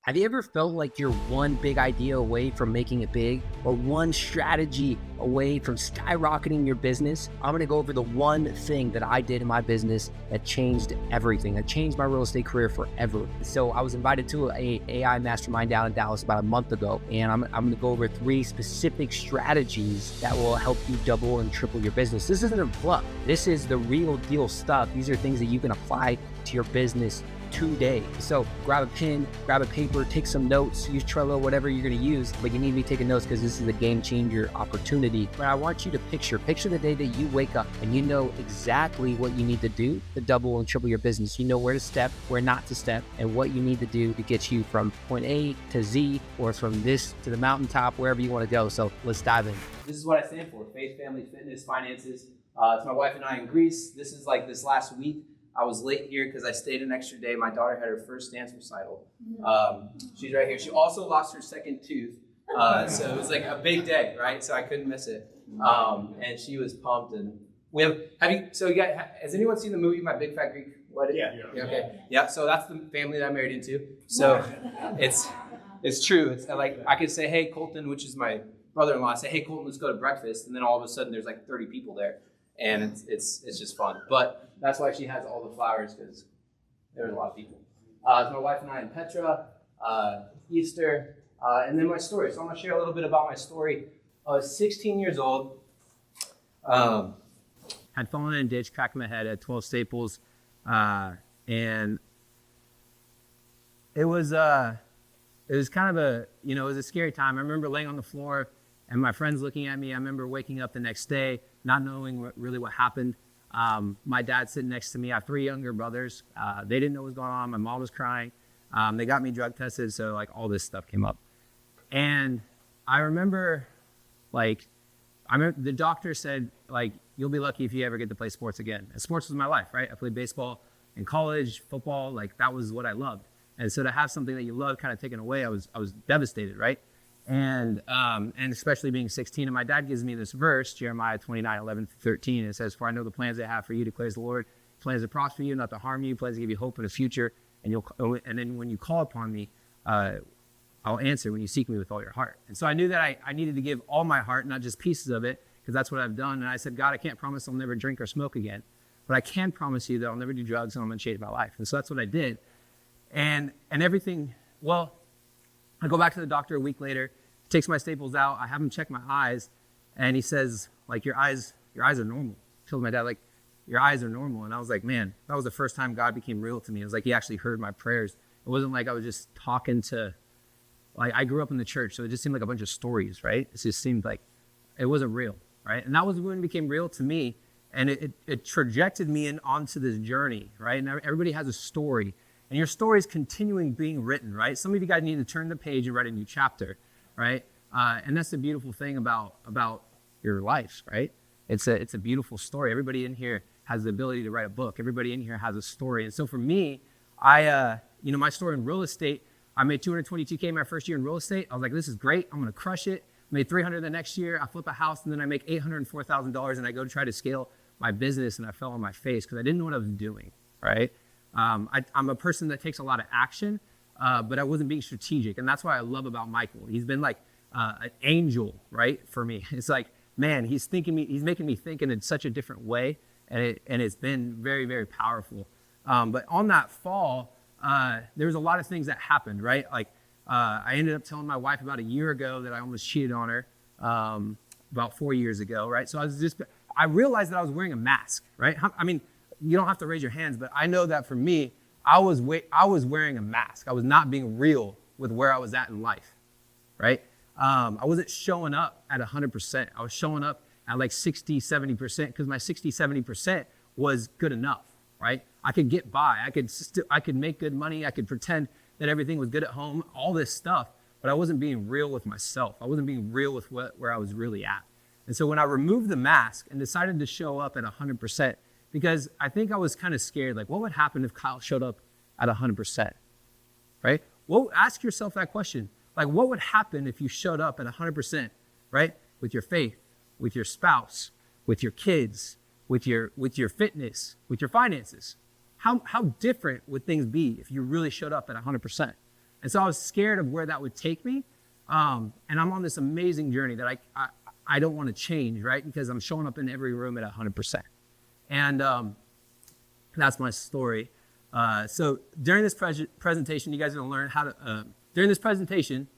Have you ever felt like you're one big idea away from making it big, or one strategy away from skyrocketing your business? I'm gonna go over the one thing that I did in my business that changed everything, that changed my real estate career forever. So I was invited to a AI mastermind down in Dallas about a month ago, and I'm gonna go over 3 specific strategies that will help you double and triple your business. This isn't a fluff. This is the real deal stuff. These are things that you can apply to your business today. So grab a pen, grab a paper, take some notes, use Trello, whatever you're gonna use, but you need to be taking notes because this is a game changer opportunity. But I want you to picture the day that you wake up and you know exactly what you need to do to double and triple your business. You know where to step, where not to step, and what you need to do to get you from point A to Z, or from this to the mountaintop, wherever you wanna go. So let's dive in. This is what I stand for: faith, family, fitness, finances. It's my wife and I in Greece. This is like this last week. I was late here because I stayed an extra day. My daughter had her first dance recital. She's right here. She also lost her second tooth. So it was like a big day, right? So I couldn't miss it. And she was pumped. And we has anyone seen the movie My Big Fat Greek Wedding? Yeah. Okay. Yeah. So that's the family that I married into. So it's true. It's like I could say, hey, Colton, which is my brother-in-law, I say, hey, Colton, let's go to breakfast. And then all of a sudden there's like 30 people there. And it's just fun. But that's why she has all the flowers, because there was a lot of people. It's my wife and I in Petra, Easter, and then my story. So I'm going to share a little bit about my story. I was 16 years old. Had fallen in a ditch, cracked my head, had 12 staples. And it was kind of it was a scary time. I remember laying on the floor and my friends looking at me. I remember waking up the next day, not knowing what happened. My dad sitting next to me. I have 3 younger brothers. They didn't know what was going on. My mom was crying. They got me drug tested, so like all this stuff came up. And I remember the doctor said, like, you'll be lucky if you ever get to play sports again. And sports was my life, right? I played baseball in college, football, like that was what I loved. And so to have something that you love kind of taken away, I was devastated, right? And especially being 16, and my dad gives me this verse, Jeremiah 29:11-13. It says, "For I know the plans I have for you, declares the Lord, plans to prosper you, not to harm you, plans to give you hope in the future. And then when you call upon me, I'll answer when you seek me with all your heart." And so I knew that I needed to give all my heart, not just pieces of it, because that's what I've done. And I said, God, I can't promise I'll never drink or smoke again, but I can promise you that I'll never do drugs and I'm going to change my life. And so that's what I did. And everything, well, I go back to the doctor a week later, takes my staples out. I have him check my eyes, and he says, like, your eyes are normal. I told my dad, like, your eyes are normal. And I was like, man, that was the first time God became real to me. It was like he actually heard my prayers. It wasn't like I was just talking to, like, I grew up in the church, so it just seemed like a bunch of stories, right? It just seemed like it wasn't real, right? And that was when it became real to me, and it trajected me onto this journey, right? And everybody has a story. And your story is continuing being written, right? Some of you guys need to turn the page and write a new chapter, right? And that's the beautiful thing about your life, right? It's a beautiful story. Everybody in here has the ability to write a book. Everybody in here has a story. And so for me, my story in real estate, I made $222K my first year in real estate. I was like, this is great. I'm going to crush it. I made $300 the next year. I flip a house, and then I make $804,000, and I go to try to scale my business, and I fell on my face because I didn't know what I was doing, right? I'm a person that takes a lot of action, but I wasn't being strategic. And that's what I love about Michael. He's been like an angel, right, for me. It's like, man, he's making me think in such a different way. And it's been very, very powerful. But on that fall, there was a lot of things that happened, right? Like I ended up telling my wife about a year ago that I almost cheated on her about 4 years ago, right? So I realized that I was wearing a mask, right? I mean, you don't have to raise your hands, but I know that for me, I was wearing a mask. I was not being real with where I was at in life, right? I wasn't showing up at 100%. I was showing up at like 60, 70%, because my 60, 70% was good enough, right? I could get by. I could make good money. I could pretend that everything was good at home, all this stuff, but I wasn't being real with myself. I wasn't being real with where I was really at. And so when I removed the mask and decided to show up at 100%, because I think I was kind of scared, like, what would happen if Kyle showed up at 100%, right? Well, ask yourself that question. Like, what would happen if you showed up at 100%, right? With your faith, with your spouse, with your kids, with your fitness, with your finances. How different would things be if you really showed up at 100%, And so I was scared of where that would take me. And I'm on this amazing journey that I don't want to change, right? Because I'm showing up in every room at 100%. And that's my story. So during this presentation, you guys are going to learn how to, during this presentation,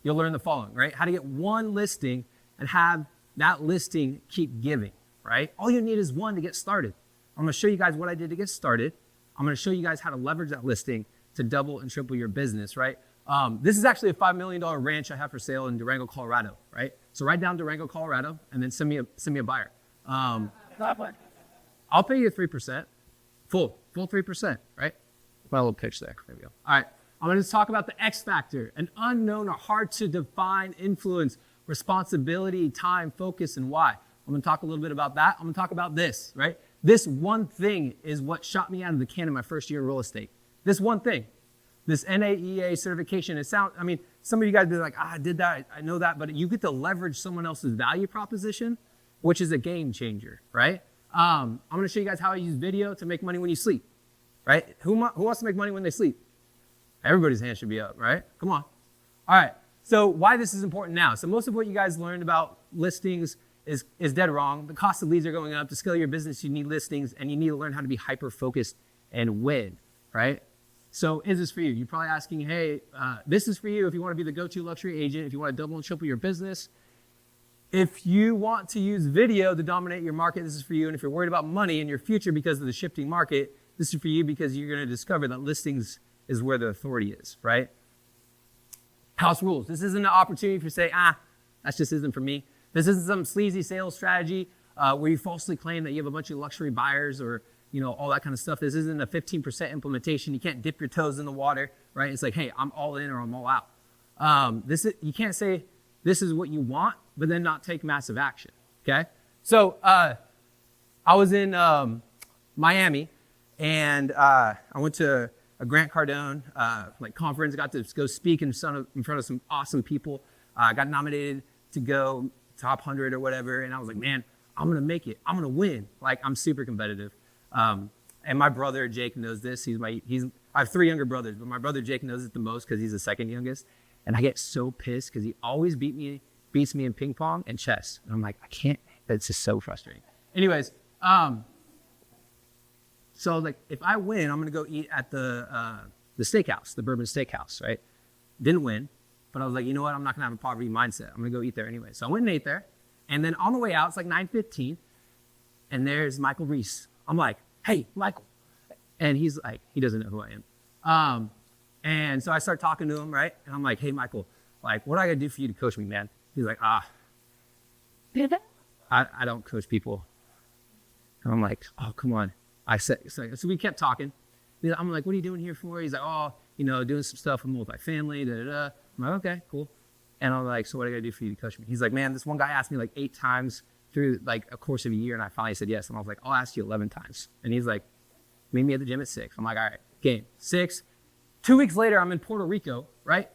you'll learn the following, right? How to get one listing and have that listing keep giving, right? All you need is one to get started. I'm going to show you guys what I did to get started. I'm going to show you guys how to leverage that listing to double and triple your business, right? This is actually a $5 million ranch I have for sale in Durango, Colorado, right? So write down Durango, Colorado, and then send me a buyer. I'll pay you 3%, full 3%, right? My little pitch there. There we go. All right. I'm going to talk about the X factor, an unknown or hard to define influence, responsibility, time, focus, and why. I'm going to talk a little bit about that. I'm going to talk about this, right? This one thing is what shot me out of the can in my first year in real estate. This one thing, this NAEA certification. Some of you guys be like, I did that, I know that, but you get to leverage someone else's value proposition, which is a game changer, right? I'm going to show you guys how I use video to make money when you sleep, right? Who wants to make money when they sleep? Everybody's hand should be up, right? Come on. All right. So why this is important now. So most of what you guys learned about listings is dead wrong. The cost of leads are going up. To scale your business, you need listings, and you need to learn how to be hyper-focused and win, right? So is this for you? You're probably asking, hey, this is for you if you want to be the go-to luxury agent, if you want to double and triple your business. If you want to use video to dominate your market, this is for you. And if you're worried about money in your future because of the shifting market, this is for you because you're going to discover that listings is where the authority is, right? House rules. This isn't an opportunity for you to say, that just isn't for me. This isn't some sleazy sales strategy where you falsely claim that you have a bunch of luxury buyers or all that kind of stuff. This isn't a 15% implementation. You can't dip your toes in the water, right? It's like, hey, I'm all in or I'm all out. You can't say this is what you want, but then not take massive action, okay? So I was in Miami, and I went to a Grant Cardone conference. Got to go speak in front of some awesome people. Got nominated to go top 100 or whatever, and I was like, man, I'm gonna make it. I'm gonna win. I'm super competitive. And my brother Jake knows this. I have 3 younger brothers, but my brother Jake knows it the most because he's the second youngest. And I get so pissed because he always beats me in ping pong and chess. And I'm like, I can't. It's just so frustrating. Anyways, so if I win, I'm gonna go eat at the steakhouse, the Bourbon Steakhouse, right? Didn't win, but I was like, you know what? I'm not gonna have a poverty mindset. I'm gonna go eat there anyway. So I went and ate there, and then on the way out, it's 9:15, and there's Michael Reese. I'm like, hey, Michael, and he's like, he doesn't know who I am. And so I start talking to him, right? And I'm like, hey, Michael, what do I gotta do for you to coach me, man? He's like, I don't coach people. And I'm like, oh, come on. So we kept talking. I'm like, what are you doing here for? He's like, doing some stuff with multifamily, da-da-da. I'm like, okay, cool. And I'm like, so what do I gotta do for you to coach me? He's like, man, this one guy asked me 8 times through a course of a year, and I finally said yes. And I was like, I'll ask you 11 times. And he's like, meet me at the gym at 6. I'm like, all right, game. 6. 2 weeks later, I'm in Puerto Rico, right?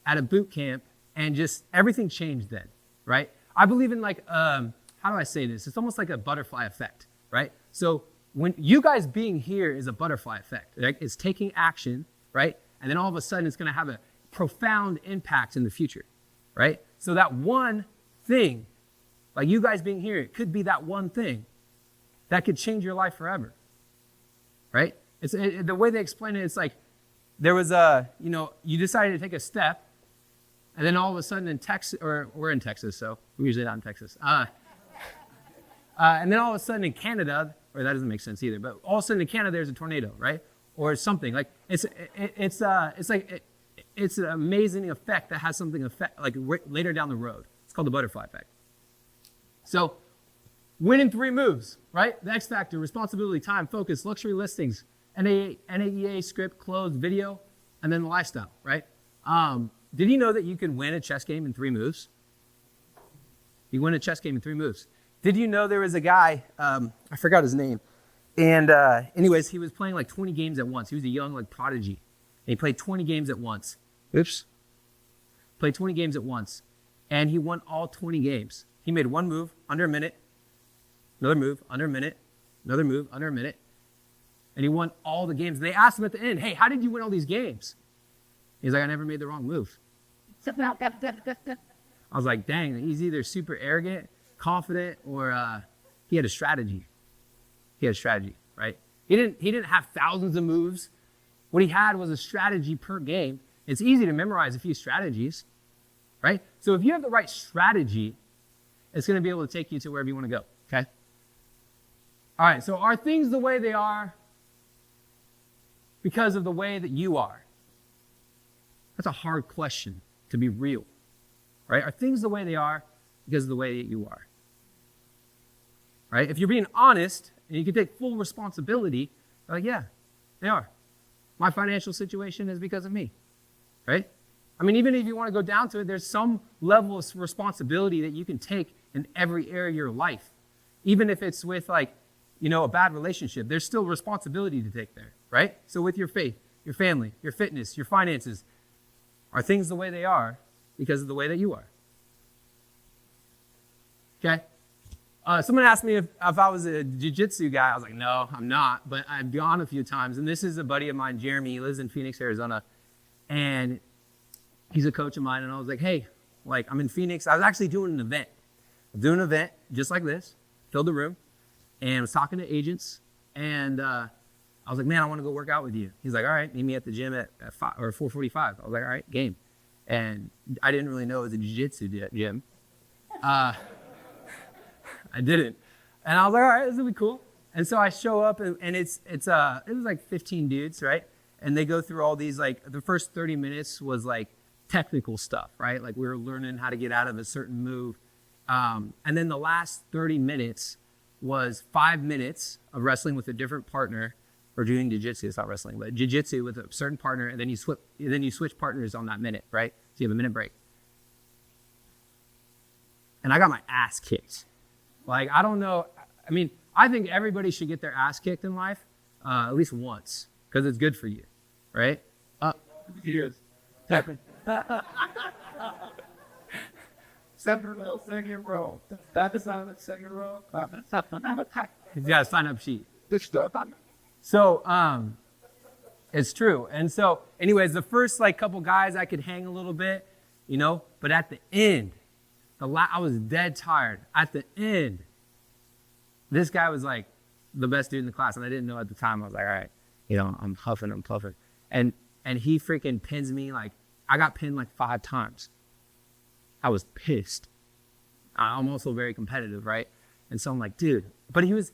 At a boot camp, and just everything changed then, right? I believe in how do I say this? It's almost like a butterfly effect, right? So when you guys being here is a butterfly effect, right? It's taking action, right? And then all of a sudden it's gonna have a profound impact in the future, right? So that one thing, you guys being here, it could be that one thing that could change your life forever, right? The way they explain it, it's there was you decided to take a step, and then all of a sudden in Texas, or we're in Texas, so we're usually not in Texas. And then all of a sudden in Canada, or that doesn't make sense either, but all of a sudden in Canada there's a tornado, right? Or something. It's an amazing effect that has something later down the road. It's called the butterfly effect. So win in 3 moves, right? The X factor, responsibility, time, focus, luxury listings, NAEA script, close, video, and then the lifestyle, right? Did you know that you can win a chess game in 3 moves? You win a chess game in 3 moves. Did you know there was a guy, I forgot his name, and anyways, he was playing 20 games at once. He was a young prodigy, and he played 20 games at once. Played 20 games at once, and he won all 20 games. He made 1 move under a minute, another move under a minute, another move under a minute, and he won all the games. And they asked him at the end, hey, how did you win all these games? He's like, I never made the wrong move. I was like, dang, he's either super arrogant, confident, or he had a strategy. He had a strategy, right? He didn't have thousands of moves. What he had was a strategy per game. It's easy to memorize a few strategies, right? So if you have the right strategy, it's going to be able to take you to wherever you want to go, okay? All right, so are things the way they are because of the way that you are? That's a hard question, to be real, right? Are things the way they are because of the way that you are? Right? If you're being honest and you can take full responsibility, like, yeah, they are. My financial situation is because of me, right? I mean, even if you want to go down to it, there's some level of responsibility that you can take in every area of your life. Even if it's with like, a bad relationship, there's still responsibility to take there, right? So with your faith, your family, your fitness, your finances, are things the way they are because of the way that you are? Okay? Someone asked me if I was a Jiu-Jitsu guy. I was like, no, I'm not, but I've gone a few times. And this is a buddy of mine, Jeremy. He lives in Phoenix, Arizona. And he's a coach of mine. And I was like, hey, I'm in Phoenix. I was actually doing an event. Doing an event just like this, filled the room, and was talking to agents. And I was like, man, I want to go work out with you. He's like, all right, meet me at the gym at 5 or 4:45. I was like, all right, game. And I didn't really know it was a jiu-jitsu gym. I didn't. And I was like, all right, this will be cool. And so I show up, and it was like 15 dudes, right? And they go through all these, the first 30 minutes was technical stuff, right? Like we were learning how to get out of a certain move. And then the last 30 minutes was 5 minutes of wrestling with a different partner, or doing jiu-jitsu. It's not wrestling, but jiu-jitsu with a certain partner, and then you switch partners on that minute, right? So you have a minute break. And I got my ass kicked. I don't know. I mean, I think everybody should get their ass kicked in life at least once because it's good for you, right? Cheers. Second row. That is on the second row. You got a sign-up sheet. So it's true. And so, anyways, the first couple guys I could hang a little bit, but at the end, I was dead tired. At the end, this guy was the best dude in the class, and I didn't know at the time. I was like, all right, I'm huffing, I'm puffing. And he freaking pins me. I got pinned 5 times. I was pissed. I'm also very competitive, right? And so I'm like, dude. But it was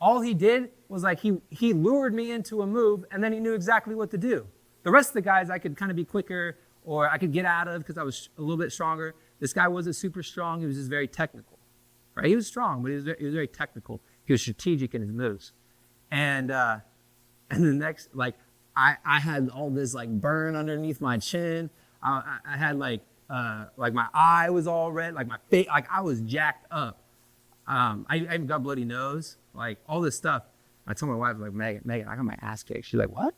all he did was he lured me into a move, and then he knew exactly what to do. The rest of the guys I could kind of be quicker, or I could get out of because I was a little bit stronger. This guy wasn't super strong. He was just very technical, right? He was strong, but he was very technical. He was strategic in his moves. And the next, I had all this burn underneath my chin. I had my eye was all red, my face, I was jacked up. I even got a bloody nose, all this stuff. I told my wife, Megan, I got my ass kicked. She's like, what?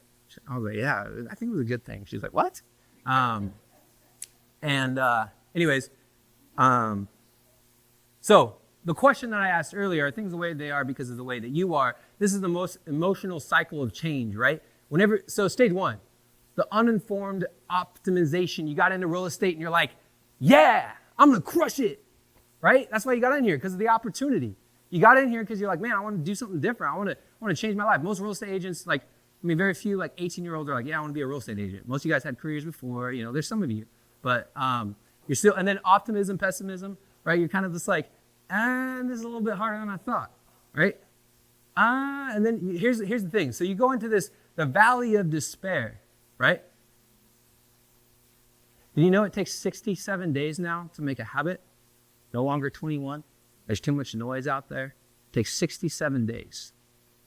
I was like, yeah, I think it was a good thing. She's like, what? Anyways, so the question that I asked earlier, are things the way they are because of the way that you are? This is the most emotional cycle of change, right? So stage 1, the uninformed optimization. You got into real estate and you're like, yeah, I'm going to crush it, right? That's why you got in here, because of the opportunity. You got in here because you're like, man, I want to do something different. I want to change my life. Most real estate agents, very few 18-year-olds are like, yeah, I want to be a real estate agent. Most of you guys had careers before, there's some of you, but you're still, and then optimism, pessimism, right? You're kind of just this is a little bit harder than I thought, right? And then here's the thing. So you go into the valley of despair, right? Do you know it takes 67 days now to make a habit? No longer 21. There's too much noise out there. It takes 67 days,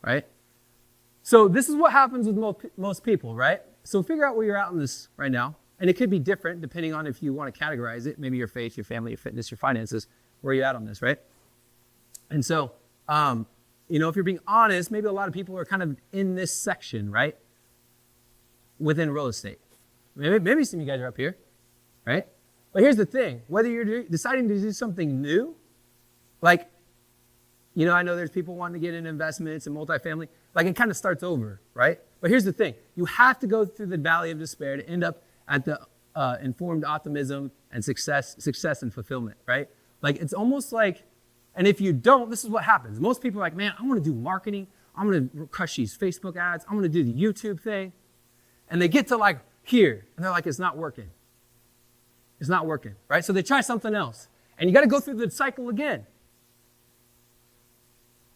right? So this is what happens with most people, right? So figure out where you're at in this right now. And it could be different depending on if you want to categorize it. Maybe your faith, your family, your fitness, your finances. Where are you at on this, right? And so, if you're being honest, maybe a lot of people are kind of in this section, right? Within real estate. Maybe some of you guys are up here, right? But here's the thing. Whether you're deciding to do something new, I know there's people wanting to get into investments and multifamily. Like it kind of starts over, right? But here's the thing. You have to go through the valley of despair to end up at the informed optimism and success and fulfillment, right? Like it's almost like, and if you don't, this is what happens. Most people are like, man, I want to do marketing. I'm going to crush these Facebook ads. I'm going to do the YouTube thing. And they get to like here, and they're like, it's not working. It's not working, right? So they try something else. And you got to go through the cycle again.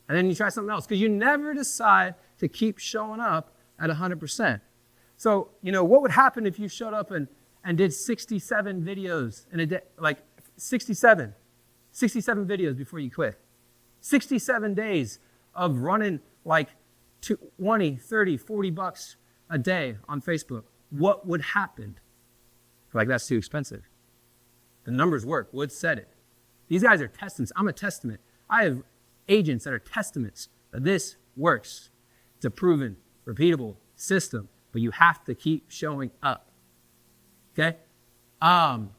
And then you try something else because you never decide to keep showing up at 100%. So, what would happen if you showed up and did 67 videos in a day, like 67 videos before you quit? 67 days of running like 20, 30, 40 bucks a day on Facebook. What would happen? Like, that's too expensive. The numbers work. Wood said it. These guys are testaments. I'm a testament. I have agents that are testaments that this works. It's a proven, repeatable system, but you have to keep showing up. Okay? And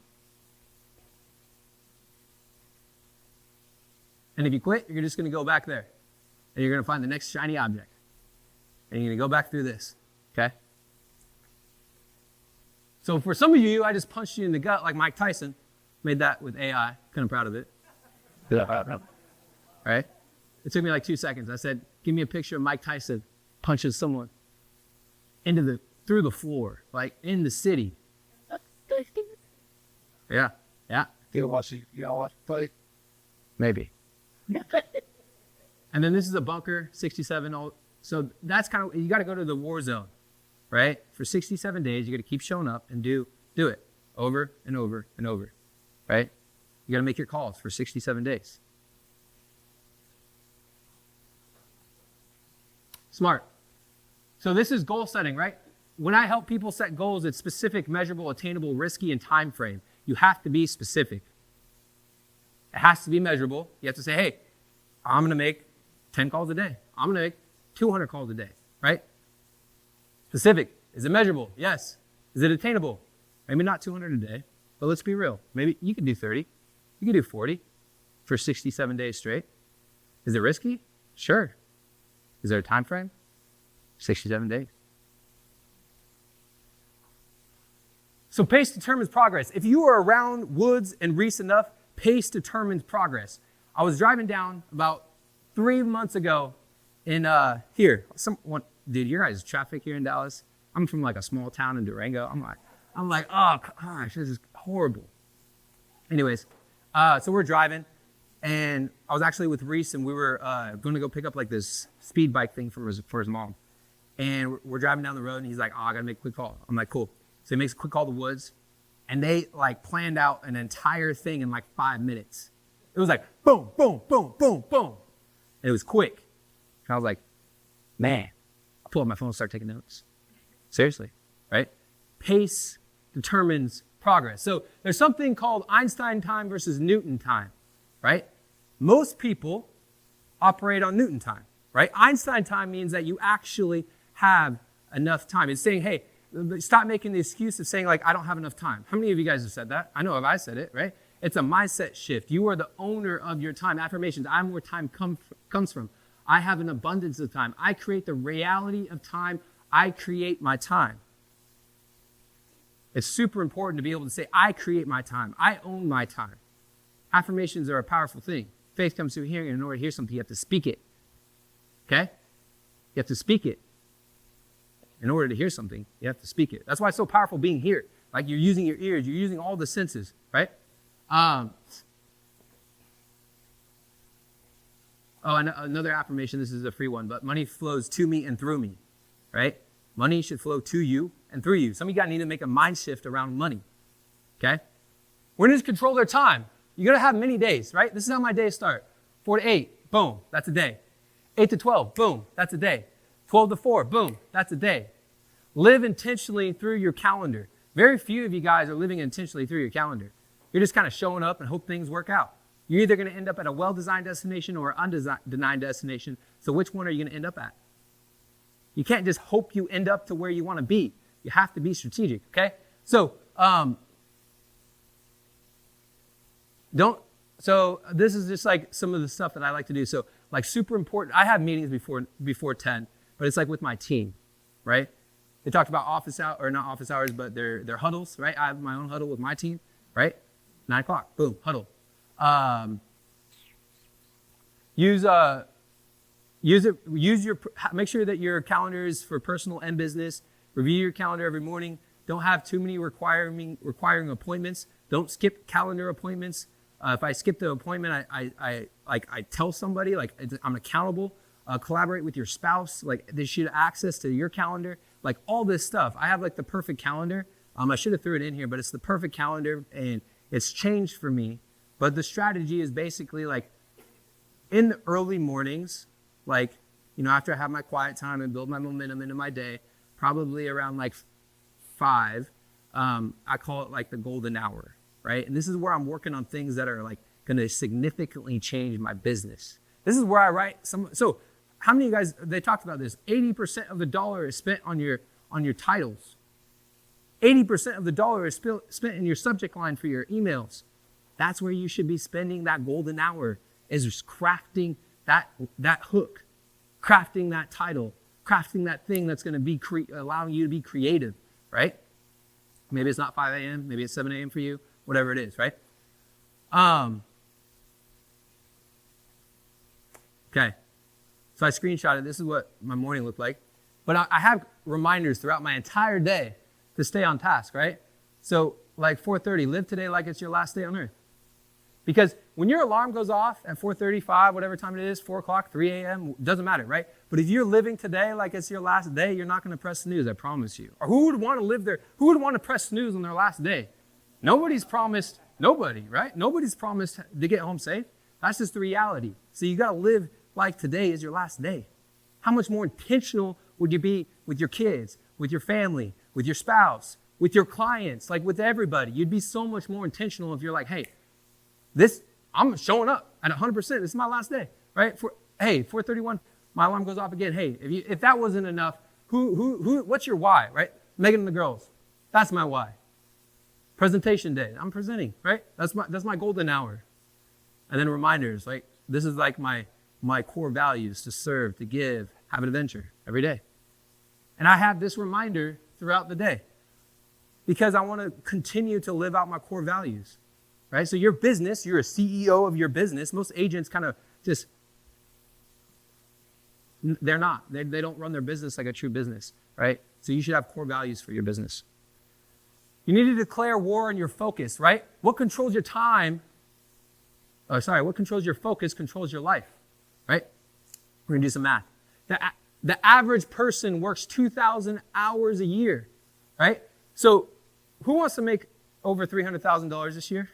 if you quit, you're just going to go back there. And you're going to find the next shiny object. And you're going to go back through this. Okay? So for some of you, I just punched you in the gut like Mike Tyson. Made that with AI. Kind of proud of it. Right? It took me like 2 seconds. I said, give me a picture of Mike Tyson punches someone through the floor, like in the city. Yeah. You watch play? Maybe. And then this is a bunker, 67. So that's kind of, you got to go to the war zone, right? For 67 days, you got to keep showing up and do it over and over and over, right? You got to make your calls for 67 days. Smart. So this is goal setting, right? When I help people set goals, it's specific, measurable, attainable, risky, and time frame. You have to be specific. It has to be measurable. You have to say, hey, I'm going to make 10 calls a day. I'm going to make 200 calls a day, right? Specific. Is it measurable? Yes. Is it attainable? Maybe not 200 a day, but let's be real. Maybe you can do 30. You can do 40 for 67 days straight. Is it risky? Sure. Is there a time frame? 67 days. So pace determines progress. If you are around Woods and Reese enough, pace determines progress. I was driving down about 3 months ago in here. Dude, your guys' traffic here in Dallas. I'm from like a small town in Durango. I'm like, oh gosh, this is horrible. Anyways, so we're driving, and I was actually with Reese, and we were going to go pick up like this speed bike thing for his mom. And we're driving down the road, and he's like, oh, I got to make a quick call. I'm like, cool. So he makes a quick call to Woods, and they like planned out an entire thing in like 5 minutes. It was like boom, boom, boom, boom, boom. And it was quick. And I was like, man, I pull up my phone and start taking notes. Seriously, right? Pace determines progress. So there's something called Einstein time versus Newton time, right? Most people operate on Newton time, right? Einstein time means that you actually have enough time. It's saying, hey, stop making the excuse of saying, like, I don't have enough time. How many of you guys have said that? I know if I said it, right? It's a mindset shift. You are the owner of your time. Affirmations, I'm where time comes from. I have an abundance of time. I create the reality of time. I create my time. It's super important to be able to say, I create my time. I own my time. Affirmations are a powerful thing. Faith comes through hearing, and in order to hear something, you have to speak it. Okay? You have to speak it. In order to hear something, you have to speak it. That's why it's so powerful being here. Like you're using your ears, you're using all the senses, right? Another affirmation, this is a free one, but money flows to me and through me, right? Money should flow to you and through you. Some of you guys need to make a mind shift around money, okay? Winners control their time. You're going to have many days, right? This is how my days start. 4 to 8, boom, that's a day. 8 to 12, boom, that's a day. 12 to 4, boom, that's a day. Live intentionally through your calendar. Very few of you guys are living intentionally through your calendar. You're just kind of showing up and hope things work out. You're either going to end up at a well-designed destination or an undesigned destination. So which one are you going to end up at? You can't just hope you end up to where you want to be. You have to be strategic, okay? So this is just like some of the stuff that I like to do. So like super important. I have meetings before 10, but it's like with my team, right? They talked about office hour, or not office hours, but their huddles, right? I have my own huddle with my team, right? 9 o'clock, boom, huddle. Make sure that your calendar is for personal and business. Review your calendar every morning. Don't have too many requiring appointments. Don't skip calendar appointments. If I skip the appointment, I tell somebody, like I'm accountable. Collaborate with your spouse. Like they should have access to your calendar. Like all this stuff. I have like the perfect calendar. I should have threw it in here, but it's the perfect calendar and it's changed for me. But the strategy is basically like in the early mornings, like, after I have my quiet time and build my momentum into my day, probably around like 5, I call it like the golden hour, right? And this is where I'm working on things that are like going to significantly change my business. This is where I write so how many of you guys, they talked about this, 80% of the dollar is spent on your titles. 80% of the dollar is spent in your subject line for your emails. That's where you should be spending that golden hour, is crafting that hook, crafting that title, crafting that thing that's going to be allowing you to be creative, right? Maybe it's not 5 a.m., maybe it's 7 a.m. for you, whatever it is, right? Okay, so I screenshotted. This is what my morning looked like. But I have reminders throughout my entire day to stay on task, right? So like 4:30, live today like it's your last day on earth. Because when your alarm goes off at 4:35, whatever time it is, 4 o'clock, 3 a.m., doesn't matter, right? But if you're living today like it's your last day, you're not going to press snooze, I promise you. Or who would want to live there? Who would want to press snooze on their last day? Nobody's promised, nobody, right? Nobody's promised to get home safe. That's just the reality. So you got to live like today is your last day. How much more intentional would you be with your kids, with your family, with your spouse, with your clients, like with everybody? You'd be so much more intentional if you're like, hey, I'm showing up at 100%. This is my last day, right? 4:31, my alarm goes off again. Hey, if that wasn't enough, what's your why, right? Megan and the girls. That's my why. Presentation day. I'm presenting, right? That's my golden hour. And then reminders, like this is like my core values: to serve, to give, have an adventure every day. And I have this reminder throughout the day because I want to continue to live out my core values. Right? So your business, you're a CEO of your business. Most agents kind of just, they're not. They don't run their business like a true business, right? So you should have core values for your business. You need to declare war on your focus, right? What controls your time? What controls your focus controls your life, right? We're going to do some math. The average person works 2,000 hours a year, right? So who wants to make over $300,000 this year?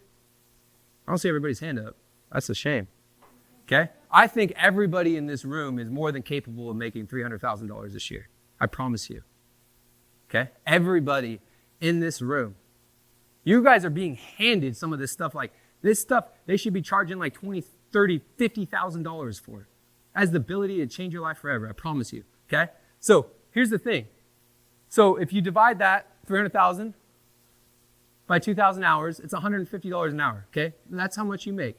I don't see everybody's hand up. That's a shame. Okay? I think everybody in this room is more than capable of making $300,000 this year. I promise you. Okay? Everybody in this room. You guys are being handed some of this stuff. Like this stuff, they should be charging like $20,000, $30,000, $50,000 for it. Has the ability to change your life forever. I promise you. Okay? So here's the thing. So if you divide that 300,000 by 2,000 hours, it's $150 an hour, okay? And that's how much you make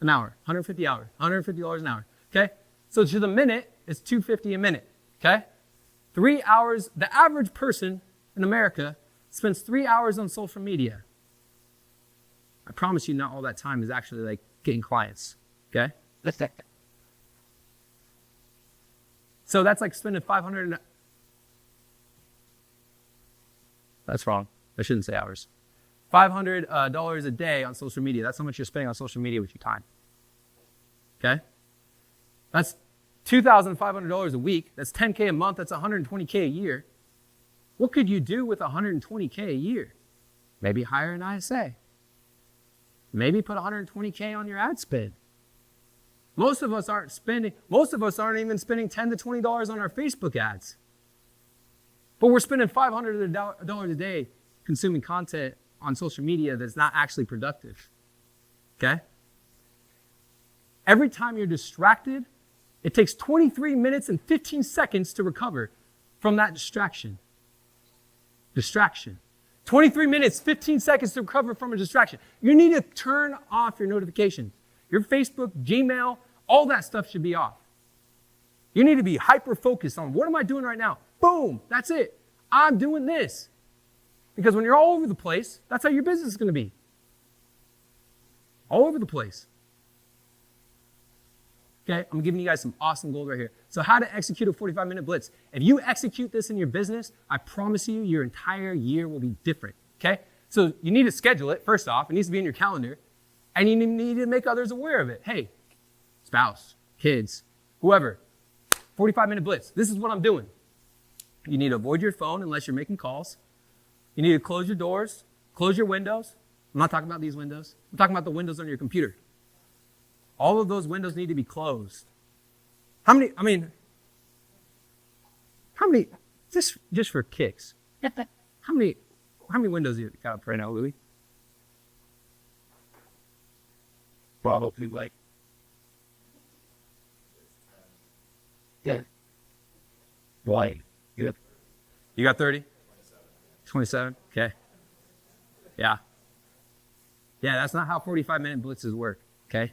an hour, 150 hours, $150 an hour, okay? So to the minute, it's $250 a minute, okay? 3 hours, the average person in America spends 3 hours on social media. I promise you not all that time is actually like getting clients, okay? So that's like spending $500. That's wrong. I shouldn't say hours. $500 a day on social media. That's how much you're spending on social media with your time. Okay? That's $2,500 a week. That's $10K a month. That's $120K a year. What could you do with $120K a year? Maybe hire an ISA. Maybe put $120K on your ad spend. Most of us aren't even spending $10 to $20 on our Facebook ads. But we're spending $500 a day consuming content on social media that's not actually productive. Okay? Every time you're distracted, it takes 23 minutes and 15 seconds to recover from that distraction. Distraction. 23 minutes, 15 seconds to recover from a distraction. You need to turn off your notifications. Your Facebook, Gmail, All that stuff should be off. You need to be hyper-focused on what am I doing right now? Boom, that's it. I'm doing this. Because when you're all over the place, that's how your business is going to be. All over the place. Okay, I'm giving you guys some awesome gold right here. So how to execute a 45-minute blitz. If you execute this in your business, I promise you, your entire year will be different, okay? So you need to schedule it, first off. It needs to be in your calendar. And you need to make others aware of it. Hey, spouse, kids, whoever, 45-minute blitz. This is what I'm doing. You need to avoid your phone unless you're making calls. You need to close your doors, close your windows. I'm not talking about these windows. I'm talking about the windows on your computer. All of those windows need to be closed. How many, just for kicks, how many windows you got up right now, Louis? Probably like, yeah. Why? Good. You got 30? 27? Okay. Yeah. Yeah, that's not how 45-minute blitzes work, okay?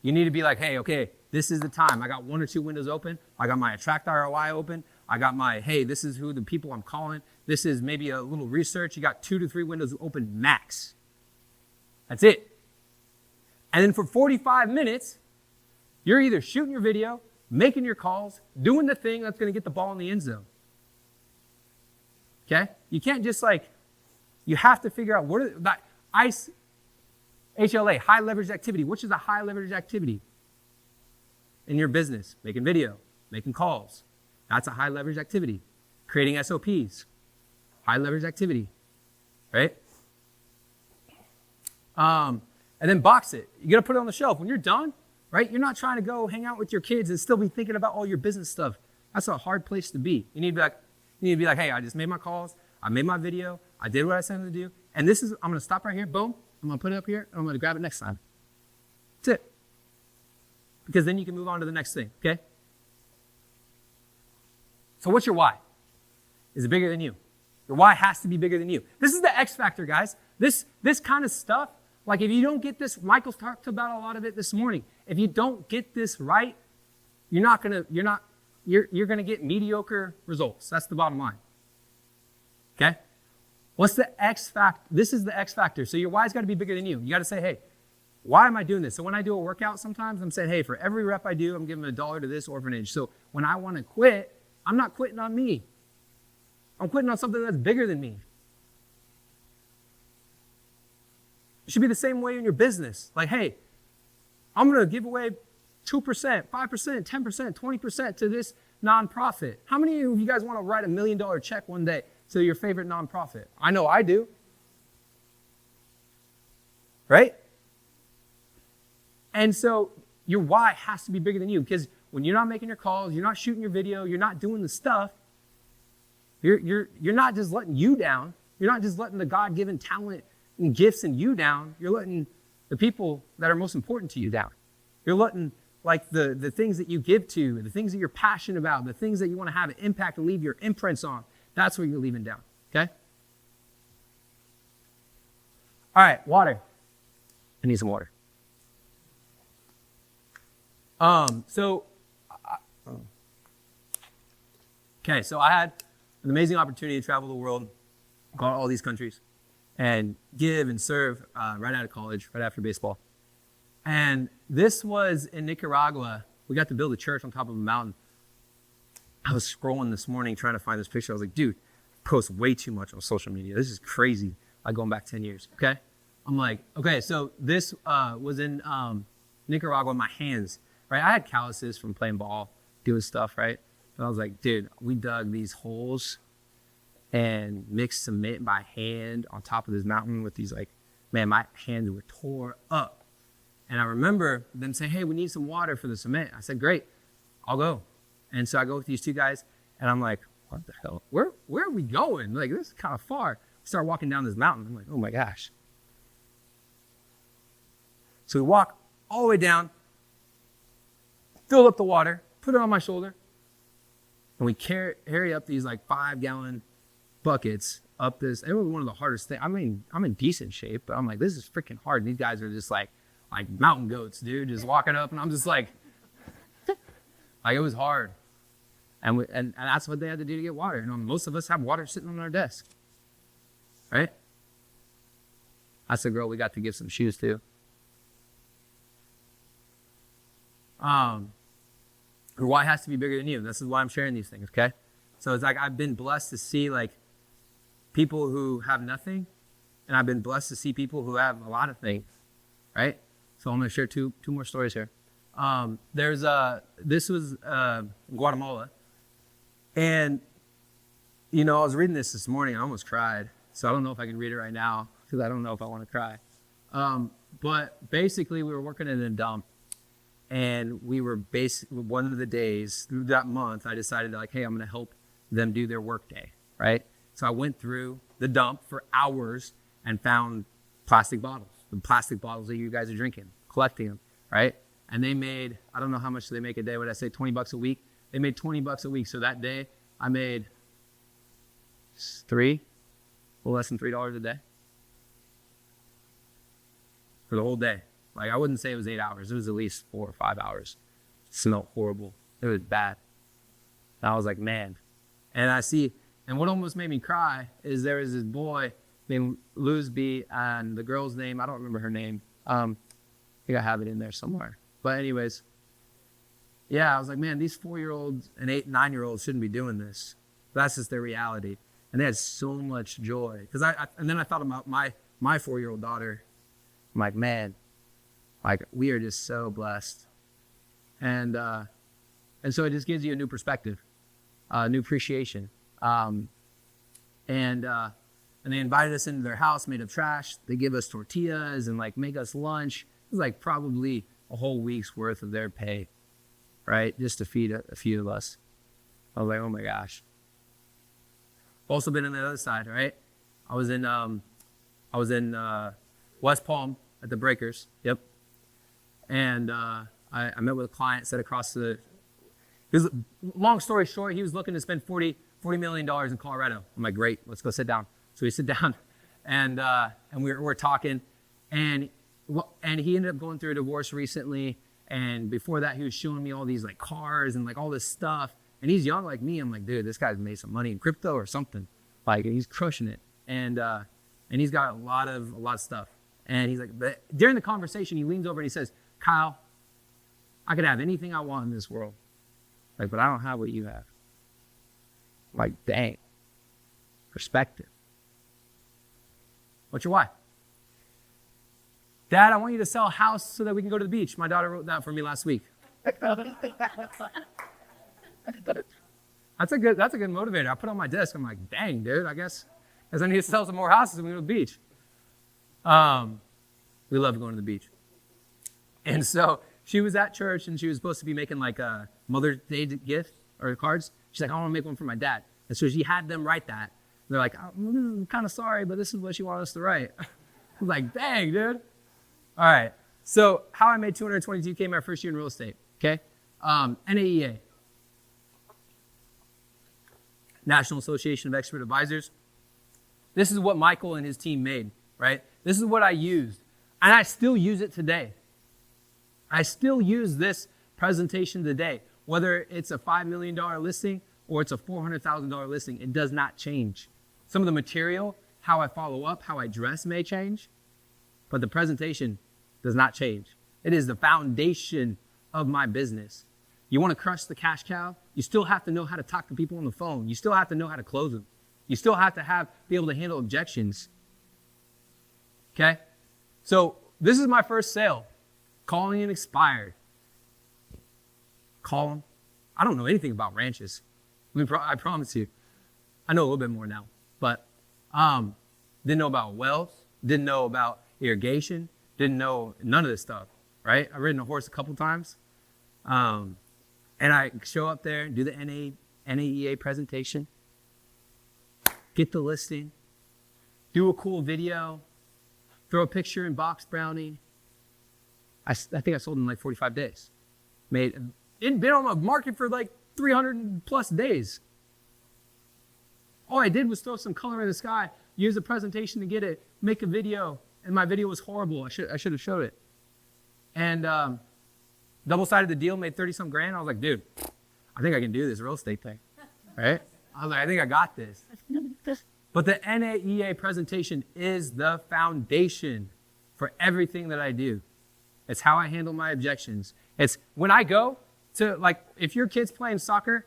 You need to be like, hey, okay, this is the time. I got 1 or 2 windows open. I got my Attract ROI open. I got my, hey, this is who the people I'm calling. This is maybe a little research. You got 2 to 3 windows open max. That's it. And then for 45 minutes, you're either shooting your video, making your calls, doing the thing that's going to get the ball in the end zone. Okay? You can't just you have to figure out what are that ICE, HLA, high leverage activity. Which is a high leverage activity in your business? Making video, making calls. That's a high leverage activity. Creating SOPs, high leverage activity, right? And then box it. You got to put it on the shelf. When you're done, right? You're not trying to go hang out with your kids and still be thinking about all your business stuff. That's a hard place to be. You need to be like, hey, I just made my calls. I made my video. I did what I said to do. And I'm going to stop right here. Boom. I'm going to put it up here. And I'm going to grab it next time. That's it. Because then you can move on to the next thing, okay? So what's your why? Is it bigger than you? Your why has to be bigger than you. This is the X factor, guys. This kind of stuff, like if you don't get this, Michael's talked about a lot of it this morning. If you don't get this right, you're going to get mediocre results. That's the bottom line. Okay? What's the X factor? This is the X factor. So your why's got to be bigger than you. You got to say, hey, why am I doing this? So when I do a workout sometimes, I'm saying, hey, for every rep I do, I'm giving $1 to this orphanage. So when I want to quit, I'm not quitting on me. I'm quitting on something that's bigger than me. It should be the same way in your business. Like, hey, I'm going to give away 2%, 5%, 10%, 20% to this nonprofit. How many of you guys want to write $1 million check one day to your favorite nonprofit? I know I do. Right? And so your why has to be bigger than you, because when you're not making your calls, you're not shooting your video, you're not doing the stuff, you're not just letting you down. You're not just letting the God-given talent and gifts in you down. You're letting the people that are most important to you down. You're letting the things that you give to, the things that you're passionate about, the things that you want to have an impact and leave your imprints on. That's what you're leaving down, okay? All right, water. I need some water. So I had an amazing opportunity to travel the world, go to all these countries, and give and serve right out of college, right after baseball. And this was in Nicaragua. We got to build a church on top of a mountain. I was scrolling this morning trying to find this picture. I was like, dude, I post way too much on social media. This is crazy. Like going back 10 years, okay? I'm like, okay, so this was in Nicaragua, my hands, right? I had calluses from playing ball, doing stuff, right? But I was like, dude, we dug these holes and mixed cement by hand on top of this mountain with these my hands were tore up. And I remember them saying, hey, we need some water for the cement. I said, great, I'll go. And so I go with these two guys, and I'm like, what the hell? Where are we going? Like, this is kind of far. We start walking down this mountain. I'm like, oh my gosh. So we walk all the way down, fill up the water, put it on my shoulder, and we carry up these 5-gallon buckets up this. It was one of the hardest things. I mean, I'm in decent shape, but I'm like, this is freaking hard. And these guys are just like mountain goats, dude, just walking up, and I'm just like it was hard. And that's what they had to do to get water. You know, most of us have water sitting on our desk, right? That's the girl we got to give some shoes to. Or why it has to be bigger than you. This is why I'm sharing these things, okay? So it's like I've been blessed to see like people who have nothing, and I've been blessed to see people who have a lot of things, right? So I'm going to share two more stories here. This was Guatemala, and you know, I was reading this morning. I almost cried, so I don't know if I can read it right now because I don't know if I want to cry. But basically, we were working in a dump. And we were one of the days through that month, I decided like, hey, I'm going to help them do their work day, right? So I went through the dump for hours and found plastic bottles, the plastic bottles that you guys are drinking, collecting them, right? And they made, I don't know how much they make a day. What did I say, $20 a week? They made $20 a week. So that day I made a little less than $3 a day for the whole day. Like, I wouldn't say it was 8 hours. It was at least 4 or 5 hours. It smelled horrible. It was bad. And I was like, man. And what almost made me cry is there was this boy named Luzby, and the girl's name, I don't remember her name. I think I have it in there somewhere. But anyways, yeah, I was like, man, these 4-year-olds and 8 and 9-year-olds shouldn't be doing this. But that's just their reality. And they had so much joy. And then I thought about my 4-year-old daughter. I'm like, man. Like, we are just so blessed. And so it just gives you a new perspective, new appreciation. And they invited us into their house made of trash. They give us tortillas and like make us lunch. It was like probably a whole week's worth of their pay, right? Just to feed a few of us. I was like, oh my gosh. Also been on the other side, right? I was in West Palm at the Breakers. Yep. And I met with a client, sat across long story short, he was looking to spend $40 million in Colorado. I'm like, great, let's go sit down. So we sit down, and we're talking, and he ended up going through a divorce recently, and before that, he was showing me all these like cars and like all this stuff, and he's young like me. I'm like, dude, this guy's made some money in crypto or something, like, and he's crushing it, and he's got a lot of stuff, and he's like, but during the conversation, he leans over and he says, Kyle, I could have anything I want in this world, like, but I don't have what you have. I'm like, dang, perspective. What's your why? Dad, I want you to sell a house so that we can go to the beach. My daughter wrote that for me last week. That's a good motivator. I put it on my desk. I'm like, dang, dude, I guess I need to sell some more houses and we go to the beach. We love going to the beach. And so she was at church and she was supposed to be making like a Mother's Day gift or cards. She's like, I want to make one for my dad. And so she had them write that. They're like, I'm kind of sorry, but this is what she wanted us to write. I was like, dang, dude. All right. So how I made $222K my first year in real estate. Okay. NAEA, National Association of Expert Advisors. This is what Michael and his team made, right? This is what I used. And I still use it today. I still use this presentation today. Whether it's a $5 million listing or it's a $400,000 listing, it does not change. Some of the material, how I follow up, how I dress may change, but the presentation does not change. It is the foundation of my business. You want to crush the cash cow? You still have to know how to talk to people on the phone. You still have to know how to close them. You still have to be able to handle objections. Okay? So this is my first sale. Calling and expired. Call them. I don't know anything about ranches. I promise you. I know a little bit more now. But didn't know about wells. Didn't know about irrigation. Didn't know none of this stuff. Right? I've ridden a horse a couple times. And I show up there and do the NAEA presentation. Get the listing. Do a cool video. Throw a picture in box brownie. I think I sold in like 45 days. It'd been on the market for like 300 plus days. All I did was throw some color in the sky, use a presentation to get it, make a video, and my video was horrible. I should have showed it. And double-sided the deal, made 30-some grand. I was like, dude, I think I can do this real estate thing, right? I was like, I think I got this. But the NAEA presentation is the foundation for everything that I do. It's how I handle my objections. It's when I go to, like, if your kid's playing soccer,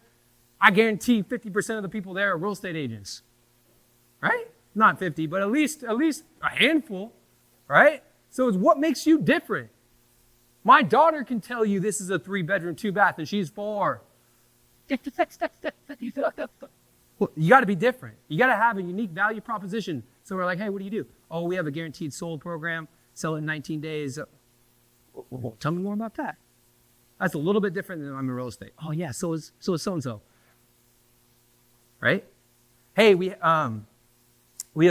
I guarantee 50% of the people there are real estate agents, right? Not 50, but at least a handful, right? So it's what makes you different. My daughter can tell you this is a 3-bedroom, 2-bath, and she's 4. Well, you got to be different. You got to have a unique value proposition. So we're like, hey, what do you do? Oh, we have a guaranteed sold program. Sell it in 19 days. Well, tell me more about that. That's a little bit different than I'm in real estate. Oh yeah, so is so-and-so. Right? Hey, we have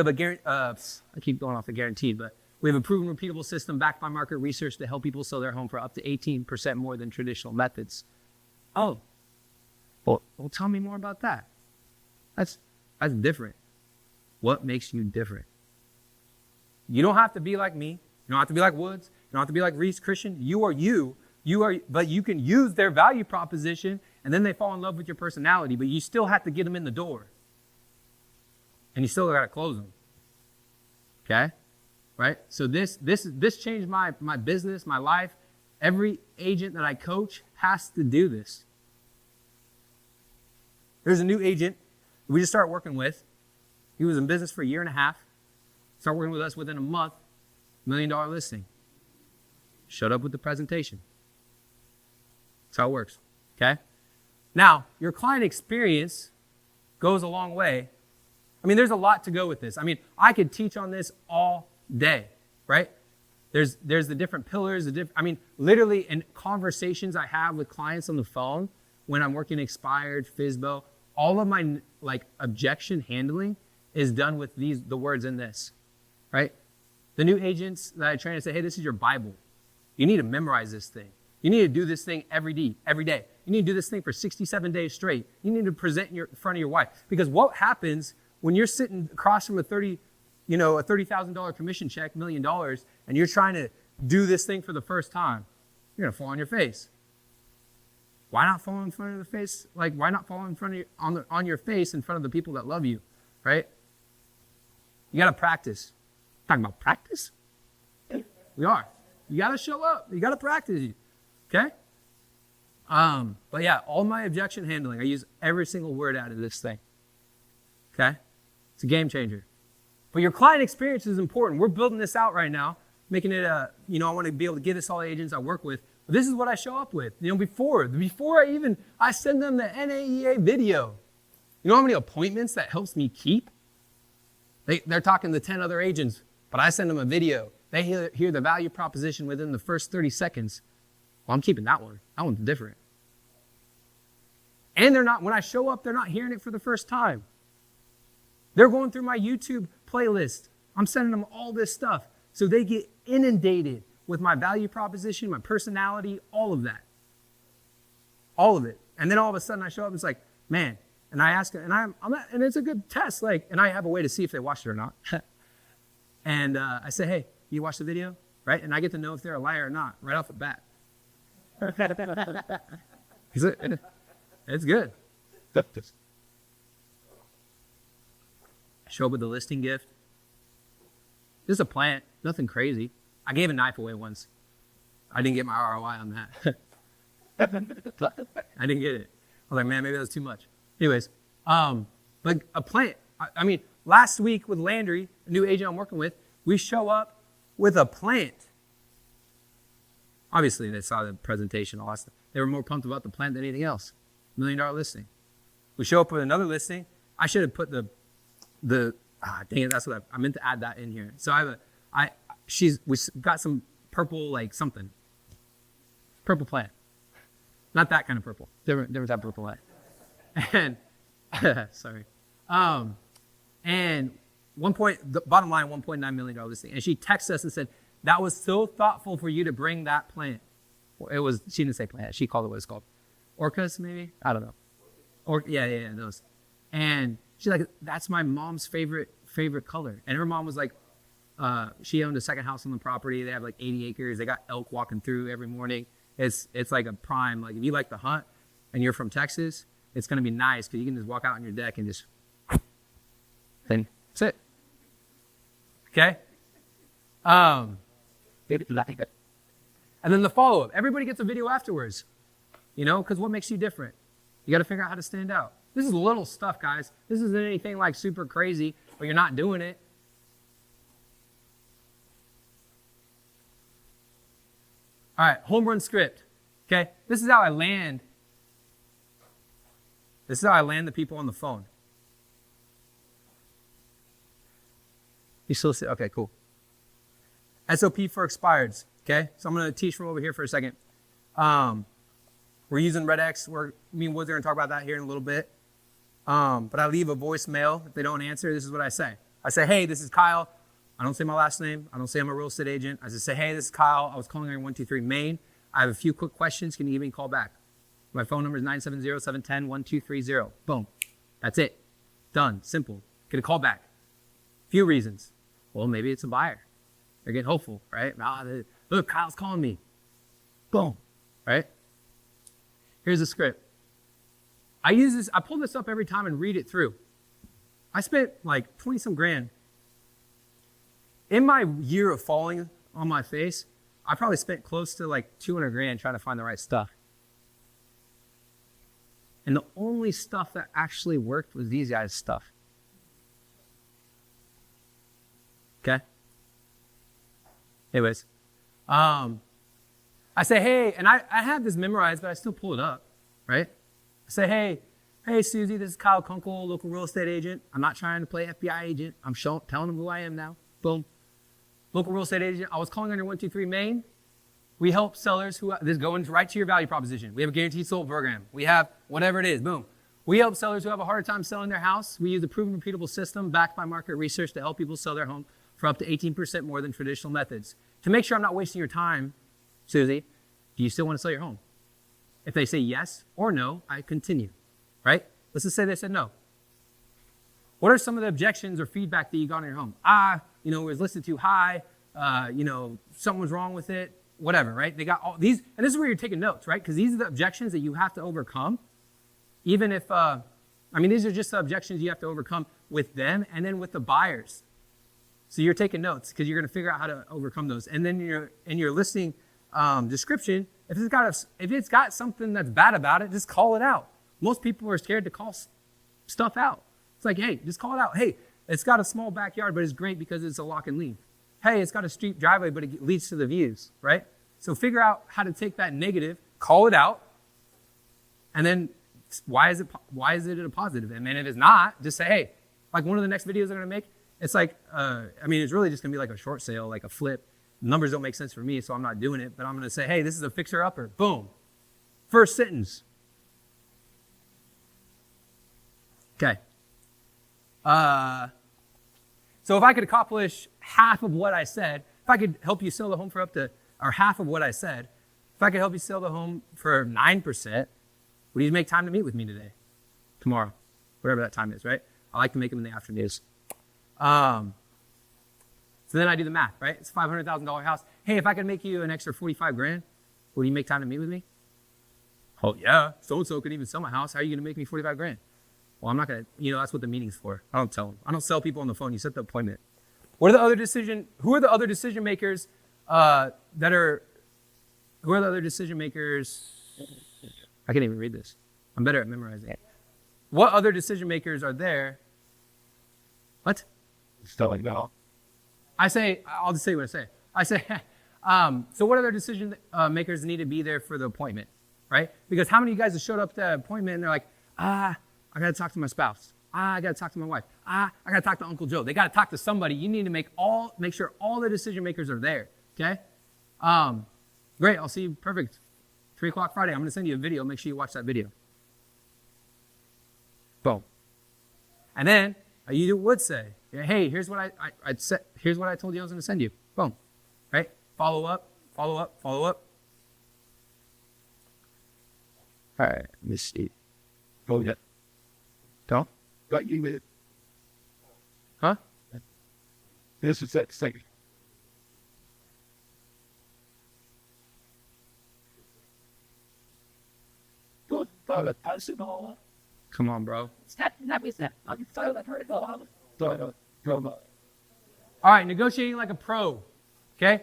a guarantee. I keep going off the guaranteed, but we have a proven repeatable system backed by market research to help people sell their home for up to 18% more than traditional methods. Oh, well, tell me more about that. That's different. What makes you different? You don't have to be like me. You don't have to be like Woods. You don't have to be like Reese Christian. You are you. But you can use their value proposition, and then they fall in love with your personality. But you still have to get them in the door, and you still got to close them. Okay, right? So this changed my business, my life. Every agent that I coach has to do this. There's a new agent we just started working with. He was in business for a year and a half. Started working with us within a month. $1 million listing. Showed up with the presentation. That's how it works. Okay? Now, your client experience goes a long way. I mean, there's a lot to go with this. I mean, I could teach on this all day, right? There's the different pillars. Literally in conversations I have with clients on the phone when I'm working expired, FSBO, all of my objection handling is done with the words in this, right? The new agents that I train, I say, hey, this is your Bible. You need to memorize this thing. You need to do this thing every day. You need to do this thing for 67 days straight. You need to present in front of your wife. Because what happens when you're sitting across from a $30,000 commission check, $1 million, and you're trying to do this thing for the first time? You're going to fall on your face. Why not fall in front of the face? Why not fall in front of on your face in front of the people that love you, right? You got to practice. Talking about practice? We are. You got to show up. You got to practice. Okay? But yeah, all my objection handling, I use every single word out of this thing. Okay? It's a game changer. But your client experience is important. We're building this out right now, making it I want to be able to give this all the agents I work with. But this is what I show up with. Before I send them the NAEA video. You know how many appointments that helps me keep? They're talking to 10 other agents, but I send them a video. They hear the value proposition within the first 30 seconds. Well, I'm keeping that one. That one's different. And when I show up, they're not hearing it for the first time. They're going through my YouTube playlist. I'm sending them all this stuff. So they get inundated with my value proposition, my personality, all of that. All of it. And then all of a sudden I show up and it's like, man, and I ask it, and it's a good test, and I have a way to see if they watched it or not. And I say, hey, you watch the video? Right? And I get to know if they're a liar or not right off the bat. It's good. Show up with the listing gift. Just a plant, nothing crazy. I gave a knife away once. I didn't get my ROI on that. I didn't get it. I was like, man, maybe that was too much. Anyways, but a plant. Last week with Landry, a new agent I'm working with, we show up with a plant. Obviously, they saw the presentation, all that stuff. They were more pumped about the plant than anything else. $1 million listing. We show up with another listing. I should have put dang it, that's what I meant to add that in here. So we got some purple, something. Purple plant. Not that kind of purple. Different type of purple plant. And, sorry. And the bottom line, $1.9 million listing. And she texted us and said, that was so thoughtful for you to bring that plant. She didn't say plant. She called it what it's called. Orcas, maybe? I don't know. Yeah, those. And she's like, that's my mom's favorite color. And her mom was like, She owned a second house on the property. They have like 80 acres. They got elk walking through every morning. It's like a prime, like if you like to hunt and you're from Texas, it's going to be nice because you can just walk out on your deck and just, then that's it. Okay? And then the follow-up. Everybody gets a video afterwards, you know, because what makes you different? You got to figure out how to stand out. This is little stuff, guys. This isn't anything like super crazy, but you're not doing it. All right, home run script. Okay, this is how I land. This is how I land the people on the phone. You still see? Okay, cool. SOP for expireds. Okay, so I'm going to teach from over here for a second. We're using RedX. Me and Woods are going to talk about that here in a little bit. But I leave a voicemail. If they don't answer, this is what I say. I say, hey, this is Kyle. I don't say my last name. I don't say I'm a real estate agent. I just say, hey, this is Kyle. I was calling on 123 Main. I have a few quick questions. Can you give me a call back? My phone number is 970-710-1230. Boom. That's it. Done. Simple. Get a call back. Few reasons. Well, maybe it's a buyer. They're getting hopeful, right? Look, Kyle's calling me. Boom. Right? Here's the script. I pull this up every time and read it through. I spent like 20 some grand. In my year of falling on my face, I probably spent close to like 200 grand trying to find the right stuff. And the only stuff that actually worked was these guys' stuff. Okay? Anyways, I say, hey, and I have this memorized, but I still pull it up, right? I say, hey, Susie, this is Kyle Kunkel, local real estate agent. I'm not trying to play FBI agent. I'm telling them who I am now. Boom. Local real estate agent. I was calling on your 123 Main. We help sellers this goes right to your value proposition. We have a guaranteed sold program. We have whatever it is. Boom. We help sellers who have a harder time selling their house. We use a proven, repeatable system backed by market research to help people sell their home for up to 18% more than traditional methods. To make sure I'm not wasting your time, Susie, do you still want to sell your home? If they say yes or no, I continue, right? Let's just say they said no. What are some of the objections or feedback that you got on your home? It was listed too high, something was wrong with it, whatever, right? They got all these, and this is where you're taking notes, right? Because these are the objections that you have to overcome. Even if, these are just the objections you have to overcome with them and then with the buyers. So you're taking notes because you're going to figure out how to overcome those. And then in your listing description, if it's got something that's bad about it, just call it out. Most people are scared to call stuff out. It's like, hey, just call it out. Hey, it's got a small backyard, but it's great because it's a lock and leave. Hey, it's got a steep driveway, but it leads to the views, right? So figure out how to take that negative, call it out, and then why is it a positive? And then if it's not, just say, hey, like one of the next videos I'm going to make, it's like, it's really just going to be like a short sale, like a flip. Numbers don't make sense for me, so I'm not doing it, but I'm going to say, hey, this is a fixer-upper. Boom. First sentence. Okay. So if I could accomplish half of what I said, if I could help you sell the home for half of what I said, if I could help you sell the home for 9%, would you make time to meet with me today? Tomorrow? Whatever that time is, right? I like to make them in the afternoons. So then I do the math, right? It's a $500,000 house. Hey, if I could make you an extra 45 grand, would you make time to meet with me? Oh yeah, so-and-so could even sell my house. How are you going to make me 45 grand? Well, I'm not going to, that's what the meeting's for. I don't tell them. I don't sell people on the phone. You set the appointment. Who are the other decision makers I can't even read this. I'm better at memorizing it. What other decision makers are there? What? Stuff like that. I'll just say what I say. So what other decision makers need to be there for the appointment, right? Because how many of you guys have showed up to the appointment and they're like, I got to talk to my spouse. I got to talk to my wife. I got to talk to Uncle Joe. They got to talk to somebody. You need to make sure all the decision makers are there, okay? Great, I'll see you, perfect. 3 o'clock Friday, I'm going to send you a video. Make sure you watch that video. Boom. And then you would say, hey, here's what here's what I told you I was going to send you. Boom. Right? Follow up. All right, let me see. Go ahead. Don't? Got you with it. Huh? This is that second. Good for the personal. Come on, bro. All right, negotiating like a pro. Okay.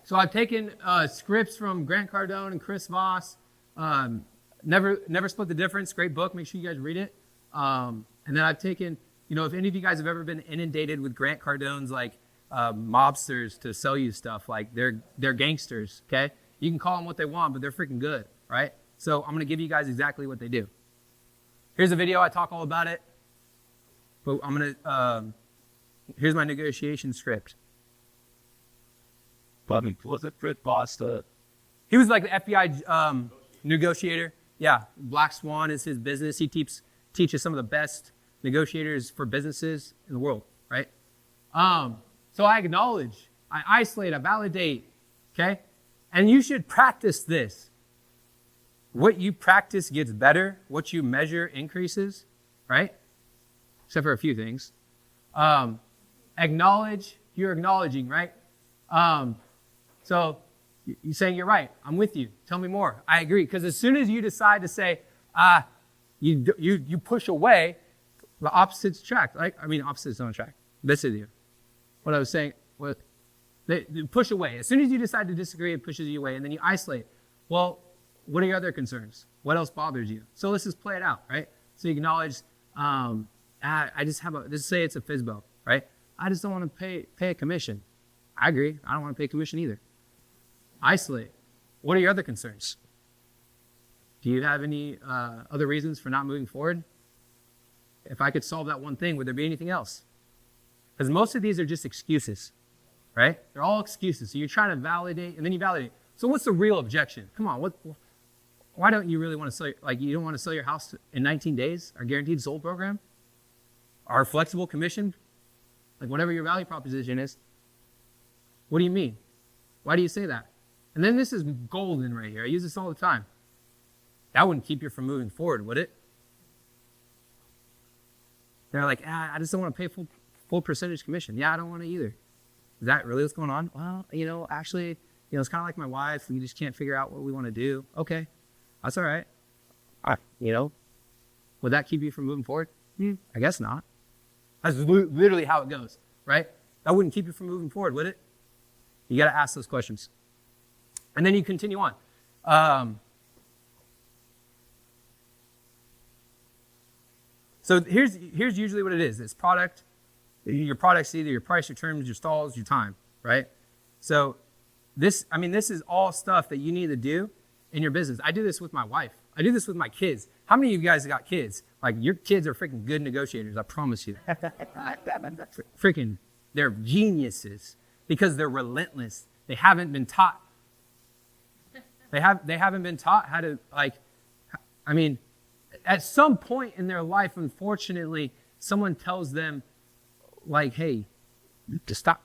So I've taken scripts from Grant Cardone and Chris Voss. Never Split the Difference. Great book. Make sure you guys read it. And then I've taken, if any of you guys have ever been inundated with Grant Cardone's like mobsters to sell you stuff, like they're gangsters. Okay. You can call them what they want, but they're freaking good, right? So I'm gonna give you guys exactly what they do. Here's a video. I talk all about it. But I'm gonna. Here's my negotiation script. But was it Fred Foster? He was like the FBI negotiator. Yeah, Black Swan is his business. He teaches some of the best negotiators for businesses in the world, right? So I acknowledge, I isolate, I validate, okay? And you should practice this. What you practice gets better. What you measure increases, right? Except for a few things. Acknowledge, you're acknowledging, right? So you're saying you're right. I'm with you. Tell me more. I agree. Because as soon as you decide to say, you push away, the opposites attract. Opposites don't attract. This is you. What I was saying, they push away. As soon as you decide to disagree, it pushes you away, and then you isolate. Well, what are your other concerns? What else bothers you? So let's just play it out, right? So you acknowledge, let's say it's a FSBO, right? I just don't want to pay a commission. I agree. I don't want to pay a commission either. Isolate. What are your other concerns? Do you have any other reasons for not moving forward? If I could solve that one thing, would there be anything else? Because most of these are just excuses, right? They're all excuses. So you're trying to validate, and then you validate. So what's the real objection? Come on, why don't you really want to sell, you don't want to sell your house in 19 days, our guaranteed sold program, our flexible commission, like whatever your value proposition is. What do you mean? Why do you say that? And then this is golden right here. I use this all the time. That wouldn't keep you from moving forward, would it? They're like, I just don't want to pay full percentage commission. Yeah, I don't want to either. Is that really what's going on? Well, actually, it's kind of like my wife. We just can't figure out what we want to do. Okay, that's all right. Would that keep you from moving forward? I guess not. That's literally how it goes, right? That wouldn't keep you from moving forward, would it? You got to ask those questions. And then you continue on. So here's usually what it is. It's product. Your product's either your price, your terms, your stalls, your time, right? So this is all stuff that you need to do in your business. I do this with my wife. I do this with my kids. How many of you guys got kids? Like, your kids are freaking good negotiators, I promise you. Freaking, they're geniuses because they're relentless. They haven't been taught. They haven't been taught how to, at some point in their life, unfortunately, someone tells them, hey, to stop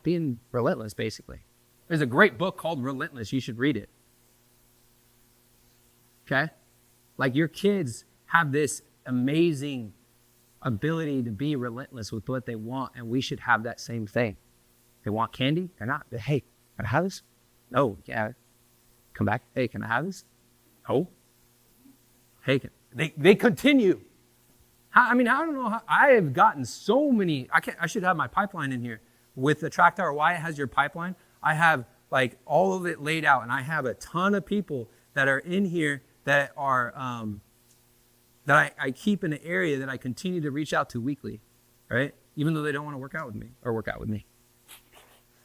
being relentless, basically. There's a great book called Relentless. You should read it. Okay? Your kids have this amazing ability to be relentless with what they want, and we should have that same thing. They want candy? They're not. Hey, can I have this? No. Yeah. Come back. Hey, can I have this? No. Hey, they continue. I don't know how. I have gotten so many. I should have my pipeline in here with the track tower. Why it has your pipeline? I have all of it laid out, and I have a ton of people that are in here that are that I keep in an area that I continue to reach out to weekly, right? Even though they don't want to work out with me.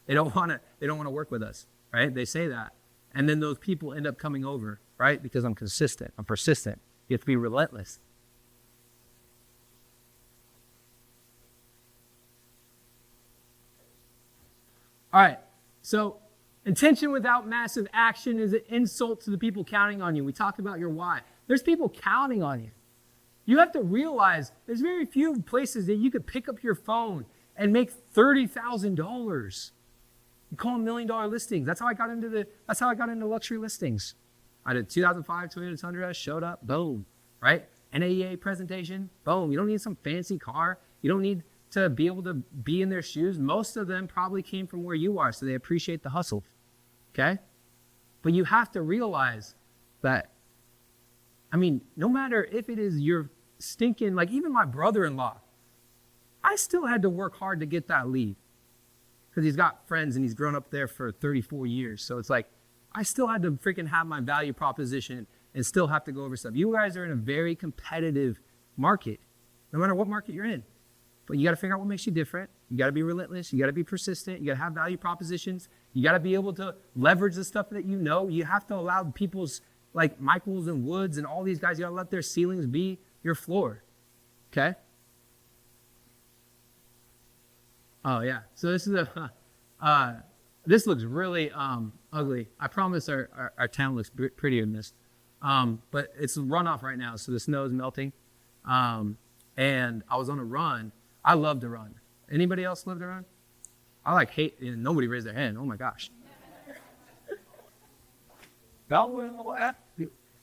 They don't want to work with us, right? They say that, and then those people end up coming over, right? Because I'm consistent, I'm persistent. You have to be relentless. All right, so intention without massive action is an insult to the people counting on you. We talked about your why. There's people counting on you. You have to realize there's very few places that you could pick up your phone and make $30,000. You call them $1 million listings. That's how I got into luxury listings. I did 2005 Toyota Tundra, showed up, boom, right? NAEA presentation, boom. You don't need some fancy car. You don't need to be able to be in their shoes. Most of them probably came from where you are, so they appreciate the hustle, okay? But you have to realize that, I mean, no matter if it is your stinking, like even my brother-in-law, I still had to work hard to get that lead because he's got friends and he's grown up there for 34 years. So it's like, I still had to freaking have my value proposition and still have to go over stuff. You guys are in a very competitive market, no matter what market you're in. But you got to figure out what makes you different. You got to be relentless. You got to be persistent. You got to have value propositions. You got to be able to leverage the stuff that you know. You have to allow people's, like Michaels and Woods and all these guys, you got to let their ceilings be your floor. Okay? Oh, yeah. So this is this looks really ugly. I promise our town looks prettier than this. But it's runoff right now, so the snow is melting. And I was on a run. I love to run. Anybody else love to run? I nobody raised their hand. Oh my gosh.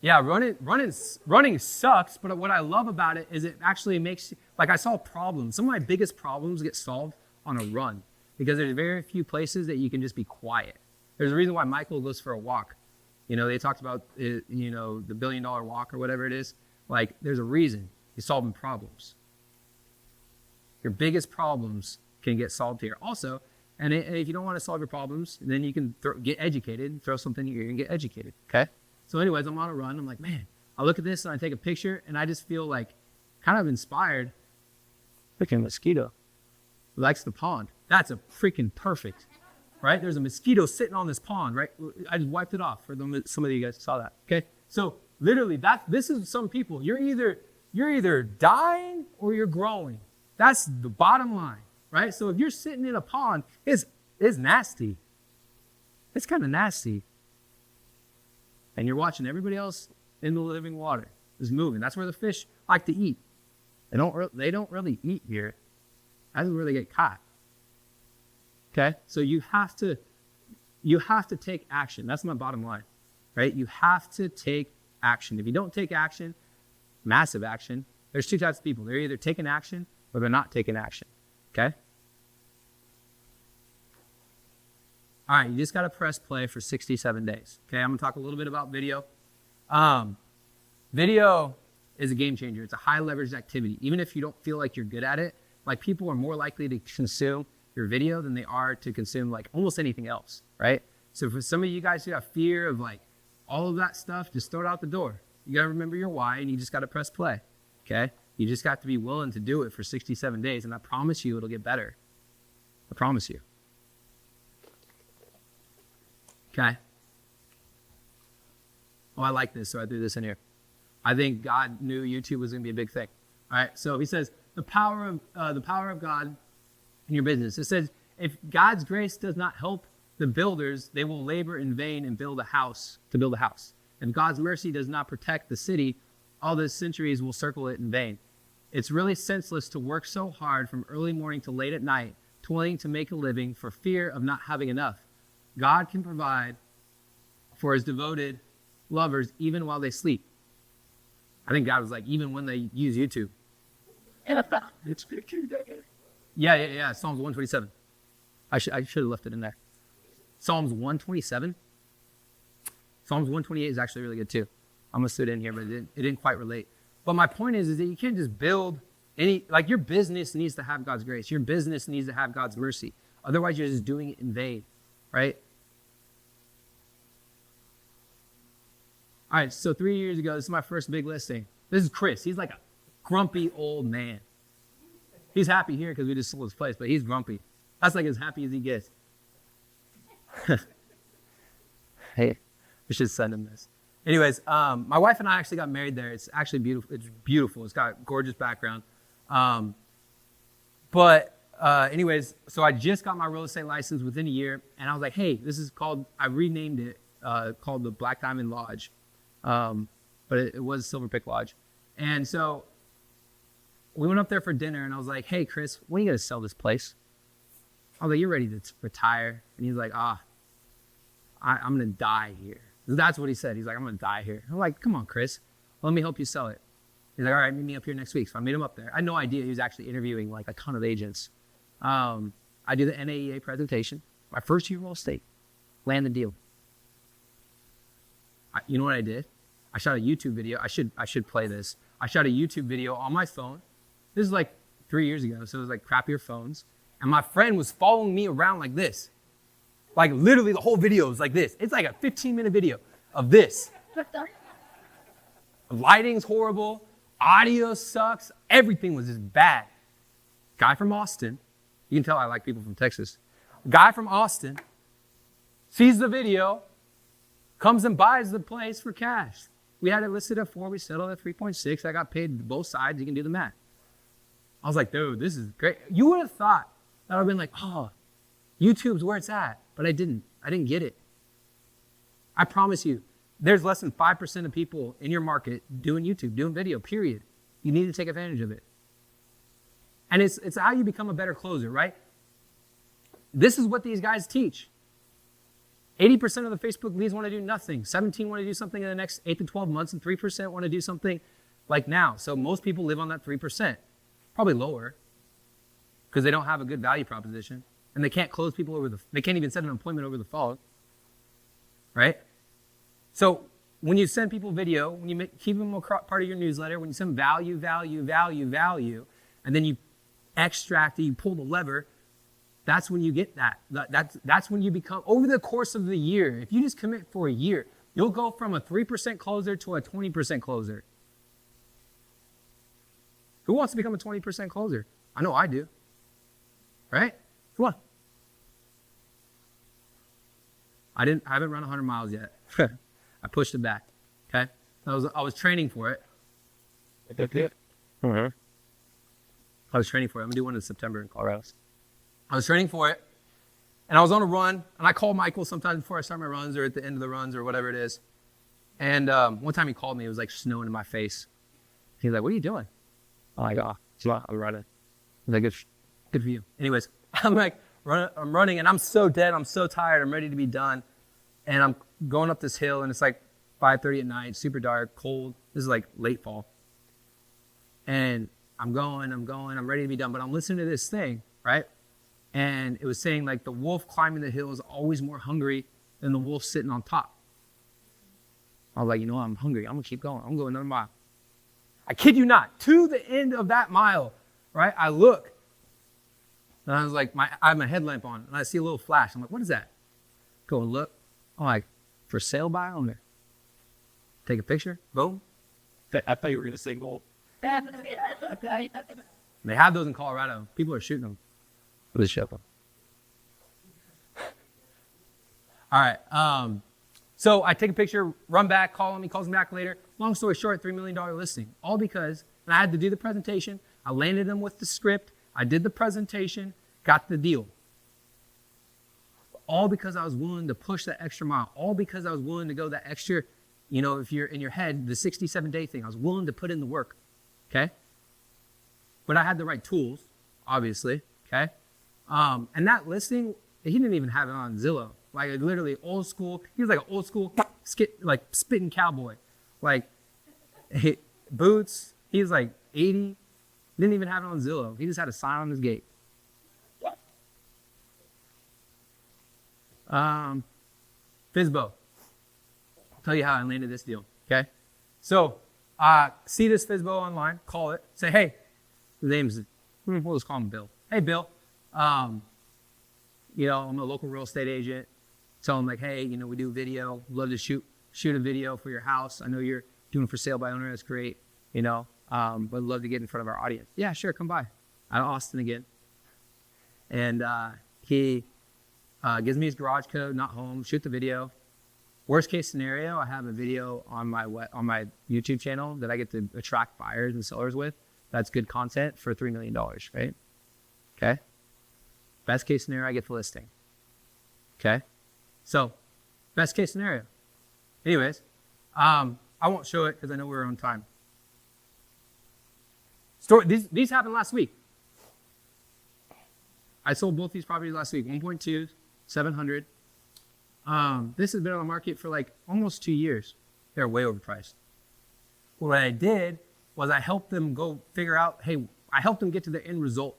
Yeah, running sucks, but what I love about it is it actually makes, like I saw problems. Some of my biggest problems get solved on a run because there's very few places that you can just be quiet. There's a reason why Michael goes for a walk. You know, they talked about, the $1 billion walk or whatever it is. Like, there's a reason. He's solving problems. Your biggest problems can get solved here. Also, and if you don't want to solve your problems, then you can get educated, throw something in your ear and get educated, okay? So anyways, I'm on a run. I'm like, man, I look at this and I take a picture and I just feel like kind of inspired. Freaking mosquito. Likes the pond. That's a freaking perfect, right? There's a mosquito sitting on this pond, right? I just wiped it off for some of you guys saw that, okay? So literally, this is some people. You're either dying or you're growing. That's the bottom line, right? So if you're sitting in a pond, it's nasty. It's kind of nasty. And you're watching everybody else in the living water is moving. That's where the fish like to eat. They don't really eat here. That's where they get caught. Okay? So you have to take action. That's my bottom line, right? You have to take action. If you don't take action, massive action, there's two types of people. They're either taking action or they're not taking action, okay? All right, you just got to press play for 67 days, okay? I'm going to talk a little bit about video. Video is a game changer. It's a high leverage activity. Even if you don't feel like you're good at it, like people are more likely to consume your video than they are to consume like almost anything else, right? So for some of you guys who have fear of like all of that stuff, just throw it out the door. You got to remember your why and you just got to press play, okay? You just got to be willing to do it for 67 days and I promise you it'll get better. I promise you. Okay? Oh, I like this, so I threw this in here. I think God knew YouTube was going to be a big thing. All right, so he says, the power of God in your business. It says, if God's grace does not help the builders, they will labor in vain and build a house. If God's mercy does not protect the city, all the centuries will circle it in vain. It's really senseless to work so hard from early morning to late at night, toiling to make a living for fear of not having enough. God can provide for his devoted lovers even while they sleep. I think God was like, even when they use YouTube. Yeah. Psalms 127. I should have left it in there. Psalms 127. Psalms 128 is actually really good too. I'm going to sit in here, but it didn't quite relate. But my point is that you can't just build like your business needs to have God's grace. Your business needs to have God's mercy. Otherwise, you're just doing it in vain, right? All right, so 3 years ago, this is my first big listing. This is Chris. He's like a grumpy old man. He's happy here because we just sold his place, but he's grumpy. That's like as happy as he gets. Hey, we should send him this. Anyways, my wife and I actually got married there. It's actually beautiful. It's beautiful. It's got a gorgeous background. Anyways, so I just got my real estate license within a year, and I was like, hey, I renamed it, called the Black Diamond Lodge. But it was Silver Pick Lodge. And so we went up there for dinner, and I was like, hey, Chris, when are you going to sell this place? I was like, you're ready to retire? And he's like, I'm going to die here. That's what he said. He's like, I'm going to die here. I'm like, come on, Chris. Let me help you sell it. He's like, all right, meet me up here next week. So I meet him up there. I had no idea he was actually interviewing like a ton of agents. I do the NAEA presentation. My first year of real estate, land the deal. You know what I did? I shot a YouTube video. I should play this. I shot a YouTube video on my phone. This is like 3 years ago, so it was like crappier phones. And my friend was following me around like this. Like literally the whole video is like this. It's like a 15-minute video of this. Lighting's horrible. Audio sucks. Everything was just bad. Guy from Austin. You can tell I like people from Texas. Guy from Austin sees the video, comes and buys the place for cash. We had it listed at 4. We settled at 3.6. I got paid both sides. You can do the math. I was like, dude, this is great. You would have thought that I would have been like, oh, YouTube's where it's at. But I didn't. I didn't get it. I promise you, there's less than 5% of people in your market doing YouTube, doing video, period. You need to take advantage of it. And it's how you become a better closer, right? This is what these guys teach. 80% of the Facebook leads want to do nothing. 17 want to do something in the next 8 to 12 months, and 3% want to do something like now. So most people live on that 3%, probably lower, because they don't have a good value proposition, and they can't close people they can't even set an appointment over the phone, right? So when you send people video, when you keep them a part of your newsletter, when you send value, and then you extract it, you pull the lever, that's when you get that. That's when you become, over the course of the year, if you just commit for a year, you'll go from a 3% closer to a 20% closer. Who wants to become a 20% closer? I know I do. Right? Come on. I haven't run 100 miles yet. I pushed it back. Okay? I was training for it. Uh-huh. I was training for it. I'm gonna do one in September in Colorado. I was training for it, and I was on a run, and I call Michael sometimes before I start my runs or at the end of the runs or whatever it is. And one time he called me, it was like snowing in my face. He's like, what are you doing? I'm like, oh, I'm running. He's like, good for you. Anyways, I'm like, I'm running, and I'm so dead, I'm so tired, I'm ready to be done. And I'm going up this hill, and it's like 5:30 at night, super dark, cold. This is like late fall. And I'm going, I'm ready to be done, but I'm listening to this thing, right? And it was saying like the wolf climbing the hill is always more hungry than the wolf sitting on top. I was like, you know what? I'm hungry. I'm going to keep going. I'm going another mile. I kid you not. To the end of that mile, right? I look, and I was like, I have my headlamp on, and I see a little flash. I'm like, what is that? Go and look. I'm like, for sale by owner. Take a picture. Boom. I thought you were going to say gold. They have those in Colorado. People are shooting them. Let's show them. All right. So I take a picture, run back, call him. He calls me back later. Long story short, $3 million listing. All because I had to do the presentation. I landed them with the script. I did the presentation, got the deal. All because I was willing to push that extra mile. All because I was willing to go that extra, if you're in your head, the 67-day thing. I was willing to put in the work. Okay? But I had the right tools, obviously. Okay? And that listing, he didn't even have it on Zillow. Like literally old school. He was like an old school spitting cowboy. Like boots. He was like 80. Didn't even have it on Zillow. He just had a sign on his gate. FSBO. I'll tell you how I landed this deal. Okay? So see this FSBO online, call it, say, hey, his name's, we'll just call him Bill. Hey, Bill, I'm a local real estate agent. Tell him like, hey, we do video. Love to shoot a video for your house. I know you're doing for sale by owner. That's great. But love to get in front of our audience. Yeah, sure. Come by. Out of Austin again. And he gives me his garage code, not home, shoot the video. Worst case scenario, I have a video on my YouTube channel that I get to attract buyers and sellers with. That's good content for $3 million, right? Okay. Best case scenario, I get the listing. Okay. So, best case scenario. Anyways, I won't show it because I know we're on time. These happened last week. I sold both these properties last week. 1.2, 700. This has been on the market for like almost 2 years. They're way overpriced. What I did was I helped them go figure out, hey, I helped them get to the end result.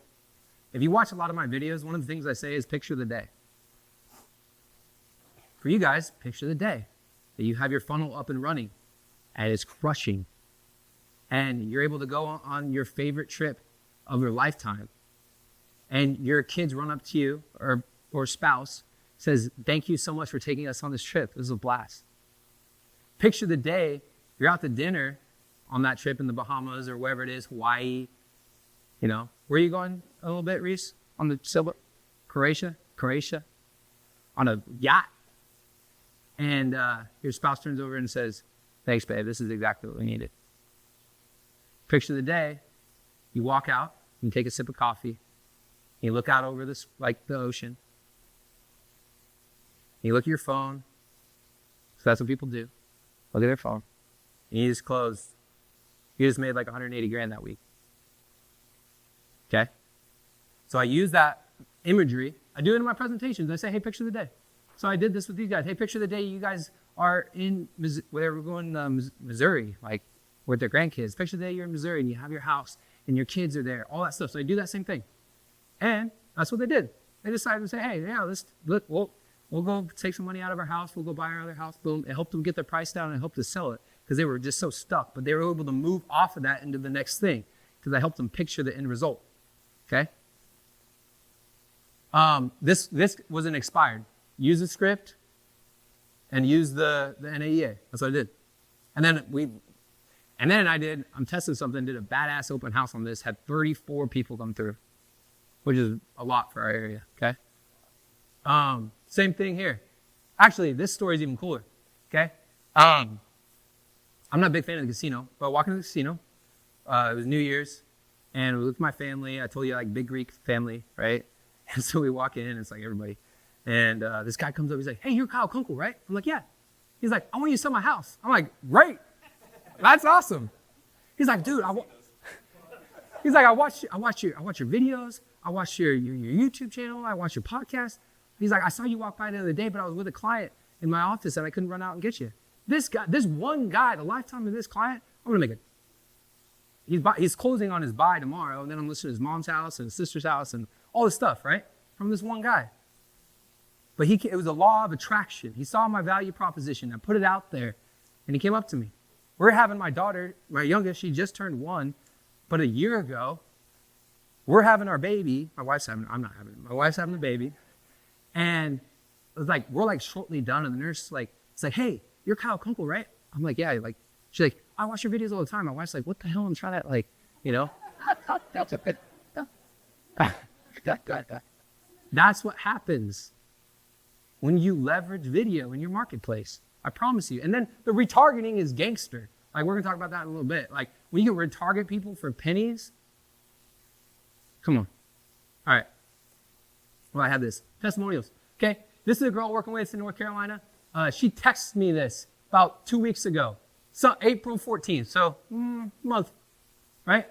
If you watch a lot of my videos, one of the things I say is picture the day. For you guys, picture the day that you have your funnel up and running and it's crushing. And you're able to go on your favorite trip of your lifetime. And your kids run up to you or spouse says, thank you so much for taking us on this trip. It was a blast. Picture the day you're out to dinner on that trip in the Bahamas or wherever it is, Hawaii. You know, where are you going a little bit, Reese? On the sailboat? Croatia? On a yacht. And your spouse turns over and says, thanks, babe. This is exactly what we needed. Picture the day you walk out and take a sip of coffee. You look out over this, like the ocean. You look at your phone. So that's what people do. Look at their phone. And you just closed. You just made like 180 grand that week. Okay? So I use that imagery. I do it in my presentations. I say, hey, picture the day. So I did this with these guys. Hey, picture the day you guys are in, where we're going, Missouri, like with their grandkids. Picture the day you're in Missouri and you have your house and your kids are there, all that stuff. So I do that same thing. And that's what they did. They decided to say, hey, yeah, we'll go take some money out of our house. We'll go buy our other house. Boom. It helped them get their price down and helped to sell it because they were just so stuck. But they were able to move off of that into the next thing because I helped them picture the end result. Okay? This wasn't expired. Use the script and use the NAEA. That's what I did. And then I'm testing something, did a badass open house on this, had 34 people come through, which is a lot for our area, okay? Same thing here. Actually, this story is even cooler, okay? I'm not a big fan of the casino, but walking to the casino, it was New Year's, and we with my family. I told you, like, big Greek family, right? And so we walk in, and it's like everybody. And this guy comes up, he's like, hey, you're Kyle Kunkel, right? I'm like, yeah. He's like, I want you to sell my house. I'm like, great. That's awesome. He's like, dude, he's like, I watch your videos. I watch your YouTube channel. I watch your podcast. He's like, I saw you walk by the other day, but I was with a client in my office and I couldn't run out and get you. This one guy, the lifetime of this client, I'm going to make it. He's closing on his buy tomorrow, and then I'm listening to his mom's house and his sister's house and all this stuff, right? From this one guy. But it was a law of attraction. He saw my value proposition. I put it out there, and he came up to me. We're having my daughter, my youngest, she just turned 1, but a year ago, we're having our baby. I'm not having it. My wife's having the baby. And it was like, we're like shortly done, and the nurse it's like, hey, you're Kyle Kunkel, right? I'm like, yeah. She's like, I watch your videos all the time. My wife's like, what the hell? I'm trying to, That's what happens when you leverage video in your marketplace. I promise you. And then the retargeting is gangster. Like, we're going to talk about that in a little bit. Like, when you can retarget people for pennies, come on. All right. Well, I have this. Testimonials. Okay. This is a girl working with in North Carolina. She texted me this about 2 weeks ago. So April 14th. So, month. Right?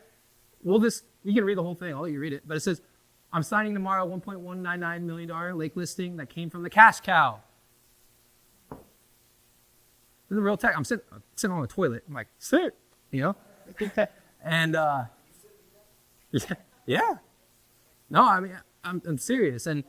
You can read the whole thing. I'll let you read it. But it says, I'm signing tomorrow a $1.199 million lake listing that came from the cash cow. This is a real tech. I'm sitting on the toilet. I'm like, sit, And, yeah. No, I mean, I'm serious. And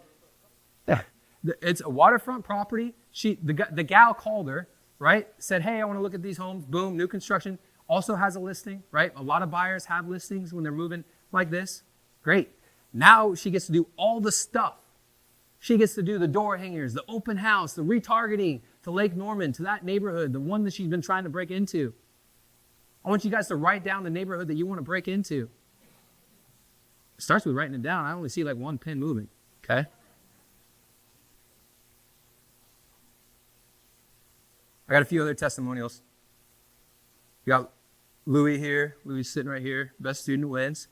it's a waterfront property. The gal called her, right? Said, hey, I want to look at these homes. Boom, new construction. Also has a listing, right? A lot of buyers have listings when they're moving like this. Great. Now she gets to do all the stuff. She gets to do the door hangers, the open house, the retargeting to Lake Norman, to that neighborhood, the one that she's been trying to break into. I want you guys to write down the neighborhood that you want to break into. It starts with writing it down. I only see like one pen moving, okay? I got a few other testimonials. We got Louis here. Louis is sitting right here. Best student wins.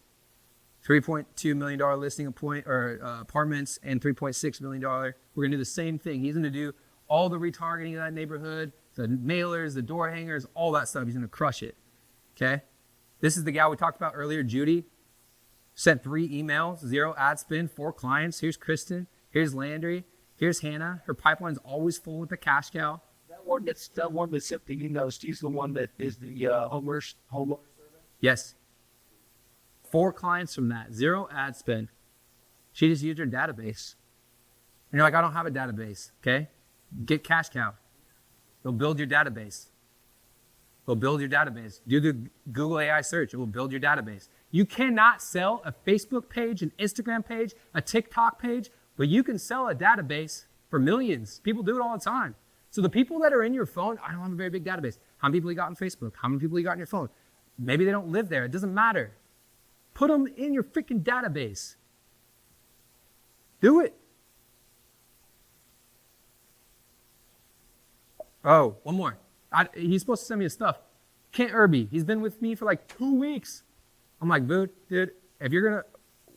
$3.2 million listing apartments and $3.6 million. We're going to do the same thing. He's going to do all the retargeting of that neighborhood, the mailers, the door hangers, all that stuff. He's going to crush it. Okay? This is the gal we talked about earlier, Judy. Sent 3 emails, 0 ad spend, 4 clients. Here's Kristen. Here's Landry. Here's Hannah. Her pipeline's always full with the cash cow. That one that's sent the emails. She's the one that is the homeowner survey. Yes. 4 clients from that, 0 ad spend. She just used her database. And you're like, I don't have a database, okay? Get Cash Cow. They'll build your database. They'll build your database. Do the Google AI search. It will build your database. You cannot sell a Facebook page, an Instagram page, a TikTok page, but you can sell a database for millions. People do it all the time. So the people that are in your phone, I don't have a very big database. How many people you got on Facebook? How many people you got on your phone? Maybe they don't live there. It doesn't matter. Put them in your freaking database. Do it. Oh, one more. He's supposed to send me his stuff. Kent Irby, he's been with me for like 2 weeks. I'm like, dude, if you're going to,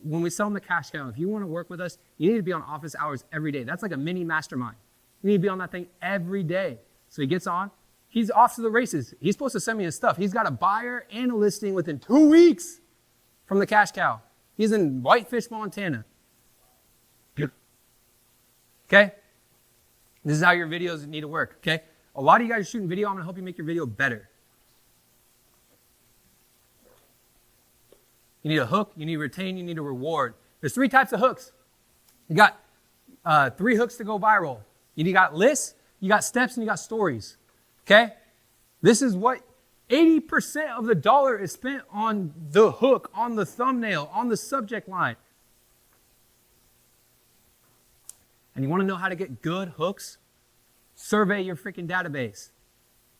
when we sell him the Cash Cow, if you want to work with us, you need to be on office hours every day. That's like a mini mastermind. You need to be on that thing every day. So he gets on. He's off to the races. He's supposed to send me his stuff. He's got a buyer and a listing within 2 weeks from the Cash Cow. He's in Whitefish, Montana. Okay? This is how your videos need to work, okay? A lot of you guys are shooting video. I'm going to help you make your video better. You need a hook, you need to retain, you need a reward. There's 3 types of hooks. You got 3 hooks to go viral. You got lists, you got steps, and you got stories. Okay? This is what 80% of the dollar is spent on the hook, on the thumbnail, on the subject line. And you want to know how to get good hooks? Survey your freaking database.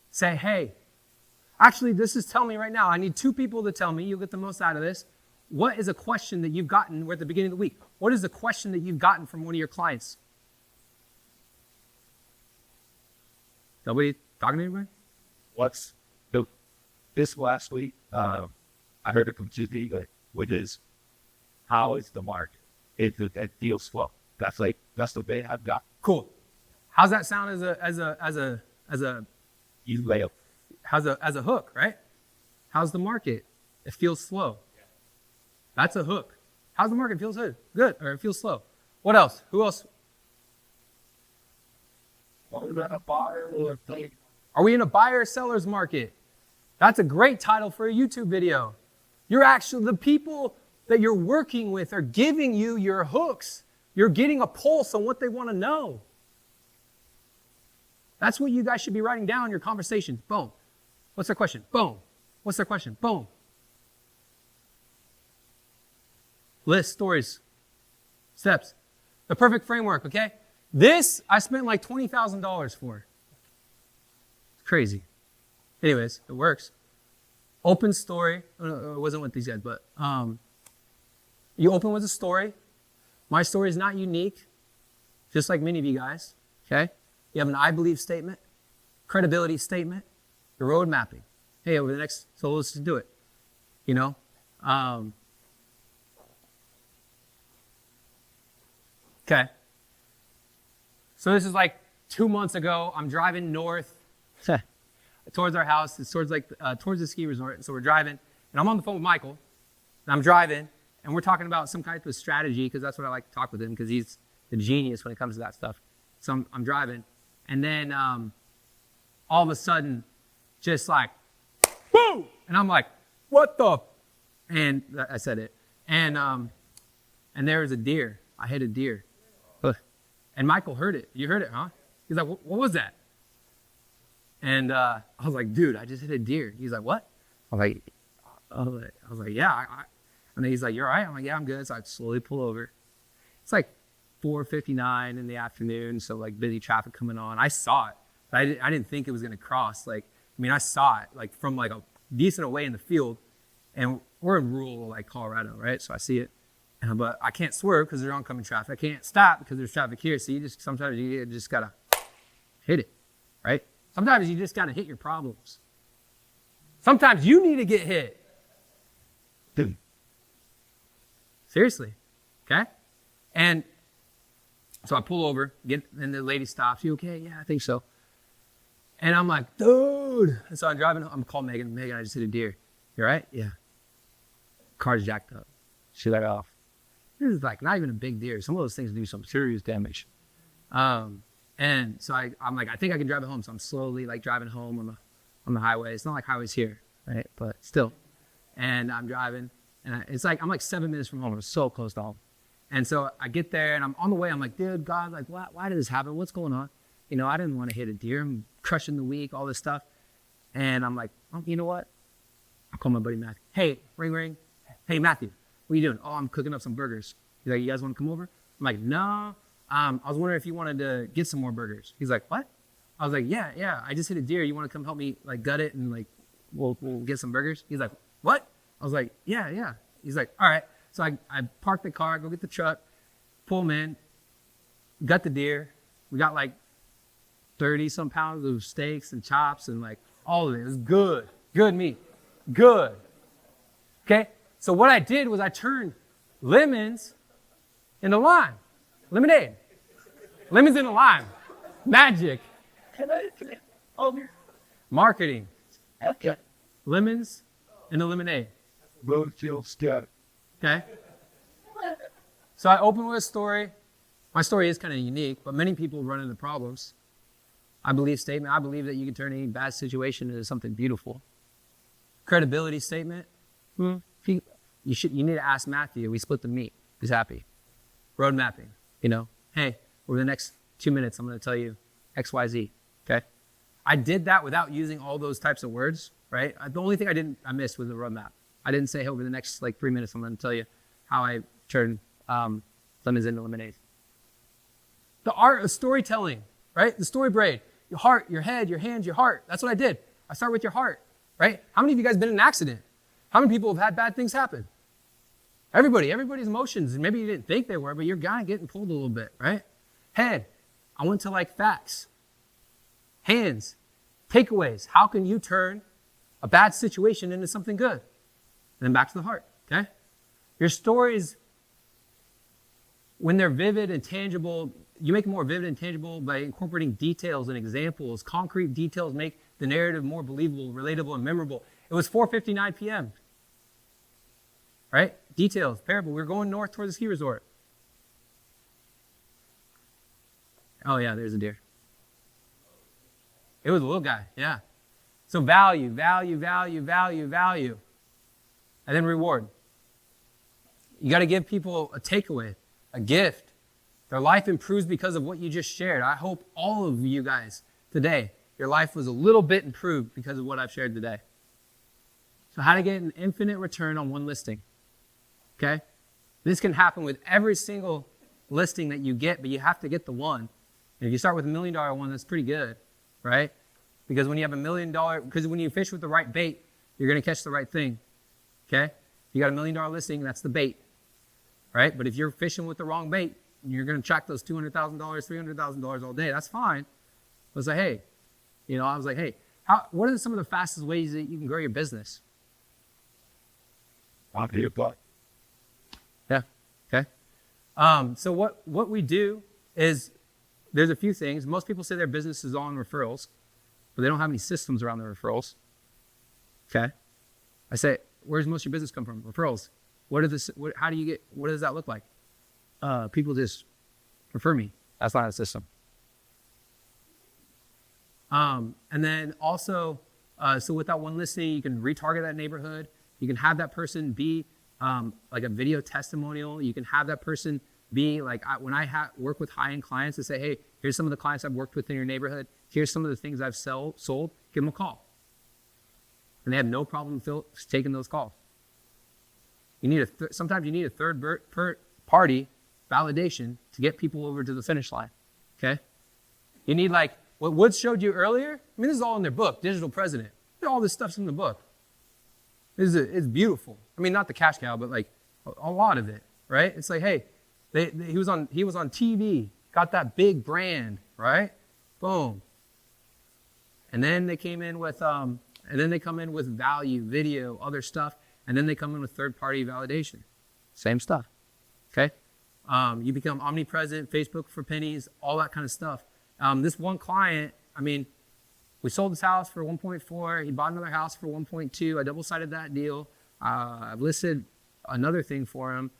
Say, hey, actually, this is telling me right now, I need 2 people to tell me, you'll get the most out of this. What is a question that you've gotten, we're at the beginning of the week. What is the question that you've gotten from one of your clients? Nobody talking to anybody? This last week, I heard it from Jiu-Jitsu, which is, how is the market? It's a deal flow. That's the way I've got. Cool. How's that sound as a You lay up. as a hook, right? How's the market? It feels slow. That's a hook. How's the market? Feels good. Good. Or it feels slow. What else? Who else? Are we in a buyer or seller's market? That's a great title for a YouTube video. You're actually, the people that you're working with are giving you your hooks. You're getting a pulse on what they want to know. That's what you guys should be writing down in your conversations. Boom. What's their question? Boom. What's their question? Boom. List, stories, steps. The perfect framework, okay? This, I spent like $20,000 for. It's crazy. Anyways, it works. Open story. It wasn't with these guys, but you open with a story. My story is not unique, just like many of you guys, okay? You have an I believe statement, credibility statement, your road mapping. Hey, over the next, so let's just do it, you know? Okay. So this is like 2 months ago. I'm driving north towards our house. It's towards towards the ski resort. So we're driving, and I'm on the phone with Michael, and I'm driving, and we're talking about some kind of strategy because that's what I like to talk with him because he's the genius when it comes to that stuff. So I'm driving, and then all of a sudden, just like, whoa! And I'm like, what the? And I said it, and there was a deer. I hit a deer. And Michael heard it. You heard it, huh? He's like, what was that? And I was like, dude, I just hit a deer. He's like, what? I was like, yeah. And then he's like, you're all right? I'm like, yeah, I'm good. So I slowly pull over. It's like 4:59 in the afternoon, so like busy traffic coming on. I saw it. But I didn't think it was going to cross. I saw it like from like a decent way in the field. And we're in rural like Colorado, right? So I see it. But I can't swerve because there's oncoming traffic. I can't stop because there's traffic here. So sometimes you just gotta hit it, right? Sometimes you just gotta hit your problems. Sometimes you need to get hit. Dude. Seriously, okay? And so I pull over, and the lady stops. You okay? Yeah, I think so. And I'm like, dude. And so I'm driving home. I'm calling Megan. Megan, I just hit a deer. You all right? Yeah. Car's jacked up. She let off. This is like not even a big deer. Some of those things do some serious damage. And so I'm like, I think I can drive it home. So I'm slowly like driving home on the highway. It's not like highways here, right? But still. and I'm driving, and it's like I'm like 7 minutes from home. I'm so close to home, and so I get there, and I'm on the way. I'm like, dude, God, like, why did this happen? What's going on? You know, I didn't want to hit a deer. I'm crushing the week, all this stuff, and I'm like, oh, you know what? I'll call my buddy Matthew. Hey, ring, ring. Hey, Matthew, what are you doing? Oh, I'm cooking up some burgers. He's like, you guys want to come over? I'm like, no. I was wondering if you wanted to get some more burgers. He's like, what? I was like, yeah. I just hit a deer. You want to come help me like gut it and like we'll get some burgers? He's like, what? I was like, yeah. He's like, all right. So I park the car, go get the truck, pull him in, gut the deer. We got like 30 some pounds of steaks and chops and like all of it. It was good. Good meat. Good. Okay. So what I did was I turned lemons into lime. Lemonade. Lemons into lime. Magic. Marketing. Okay. Lemons into lemonade. Okay. So I open with a story. My story is kind of unique, but many people run into problems. I believe that you can turn any bad situation into something beautiful. Credibility statement. You need to ask Matthew. We split the meat. He's happy. Road mapping. You know, hey, over the next 2 minutes, I'm going to tell you X, Y, Z. Okay. I did that without using all those types of words, right? The only thing I missed was the roadmap. I didn't say, hey, over the next like 3 minutes, I'm going to tell you how I turn lemons into lemonade. The art of storytelling, right? The story braid. Your heart, your head, your hands, your heart. That's what I did. I start with your heart, right? How many of you guys been in an accident? How many people have had bad things happen? Everybody's emotions, and maybe you didn't think they were, but you're kind of getting pulled a little bit, right? Head, I went to like facts. Hands, takeaways. How can you turn a bad situation into something good? And then back to the heart, okay? Your stories, when they're vivid and tangible, you make them more vivid and tangible by incorporating details and examples. Concrete details make the narrative more believable, relatable, and memorable. It was 4:59 p.m., right? Details, parable. We were going north toward the ski resort. Oh, yeah, there's a deer. It was a little guy, yeah. So value. And then reward. You got to give people a takeaway, a gift. Their life improves because of what you just shared. I hope all of you guys today, your life was a little bit improved because of what I've shared today. So how to get an infinite return on one listing. Okay? This can happen with every single listing that you get, but you have to get the one. And if you start with $1 million one, that's pretty good, right? Because when you have $1 million, because when you fish with the right bait, you're going to catch the right thing. Okay? If you got $1 million listing, that's the bait, right? But if you're fishing with the wrong bait, you're going to track those $200,000, $300,000 all day. That's fine. But it's like, hey, I was like, hey, what are some of the fastest ways that you can grow your business? Yeah. Okay. So what we do is there's a few things. Most people say their business is all on referrals, but they don't have any systems around their referrals. Okay. I say, where's most of your business come from? Referrals. What does that look like? People just refer me. That's not a system. And then also, so with that one listing, you can retarget that neighborhood. You can have that person be like a video testimonial. You can have that person be like, when I work with high-end clients, I say, hey, here's some of the clients I've worked with in your neighborhood. Here's some of the things I've sold. Give them a call. And they have no problem taking those calls. Sometimes you need a third party validation to get people over to the finish line, okay? You need like what Woods showed you earlier. I mean, this is all in their book, Digital President. All this stuff's in the book. It's beautiful. I mean, not the cash cow, but like a lot of it, right? It's like, hey, he was on TV, got that big brand, right? Boom. And then they came in with value, video, other stuff, and then they come in with third-party validation. Same stuff, okay? You become omnipresent, Facebook for pennies, all that kind of stuff. This one client, I mean, we sold this house for 1.4. He bought another house for 1.2. I double-sided that deal. I've listed another thing for him.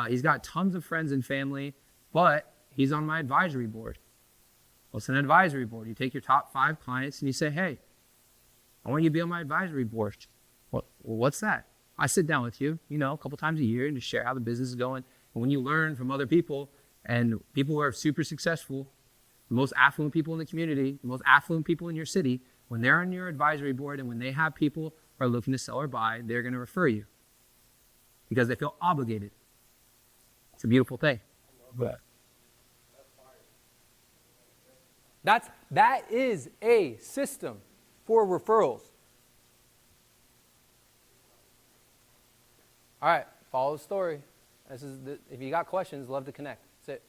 He's got tons of friends and family, but he's on my advisory board. What's an advisory board? You take your top 5 clients and you say, hey, I want you to be on my advisory board. What's that? I sit down with you, a couple times a year and just share how the business is going. And when you learn from other people and people who are super successful, the most affluent people in the community, the most affluent people in your city, when they're on your advisory board and when they have people who are looking to sell or buy, they're going to refer you because they feel obligated. It's a beautiful thing. But That is a system for referrals. All right, follow the story. If you got questions, love to connect. That's it.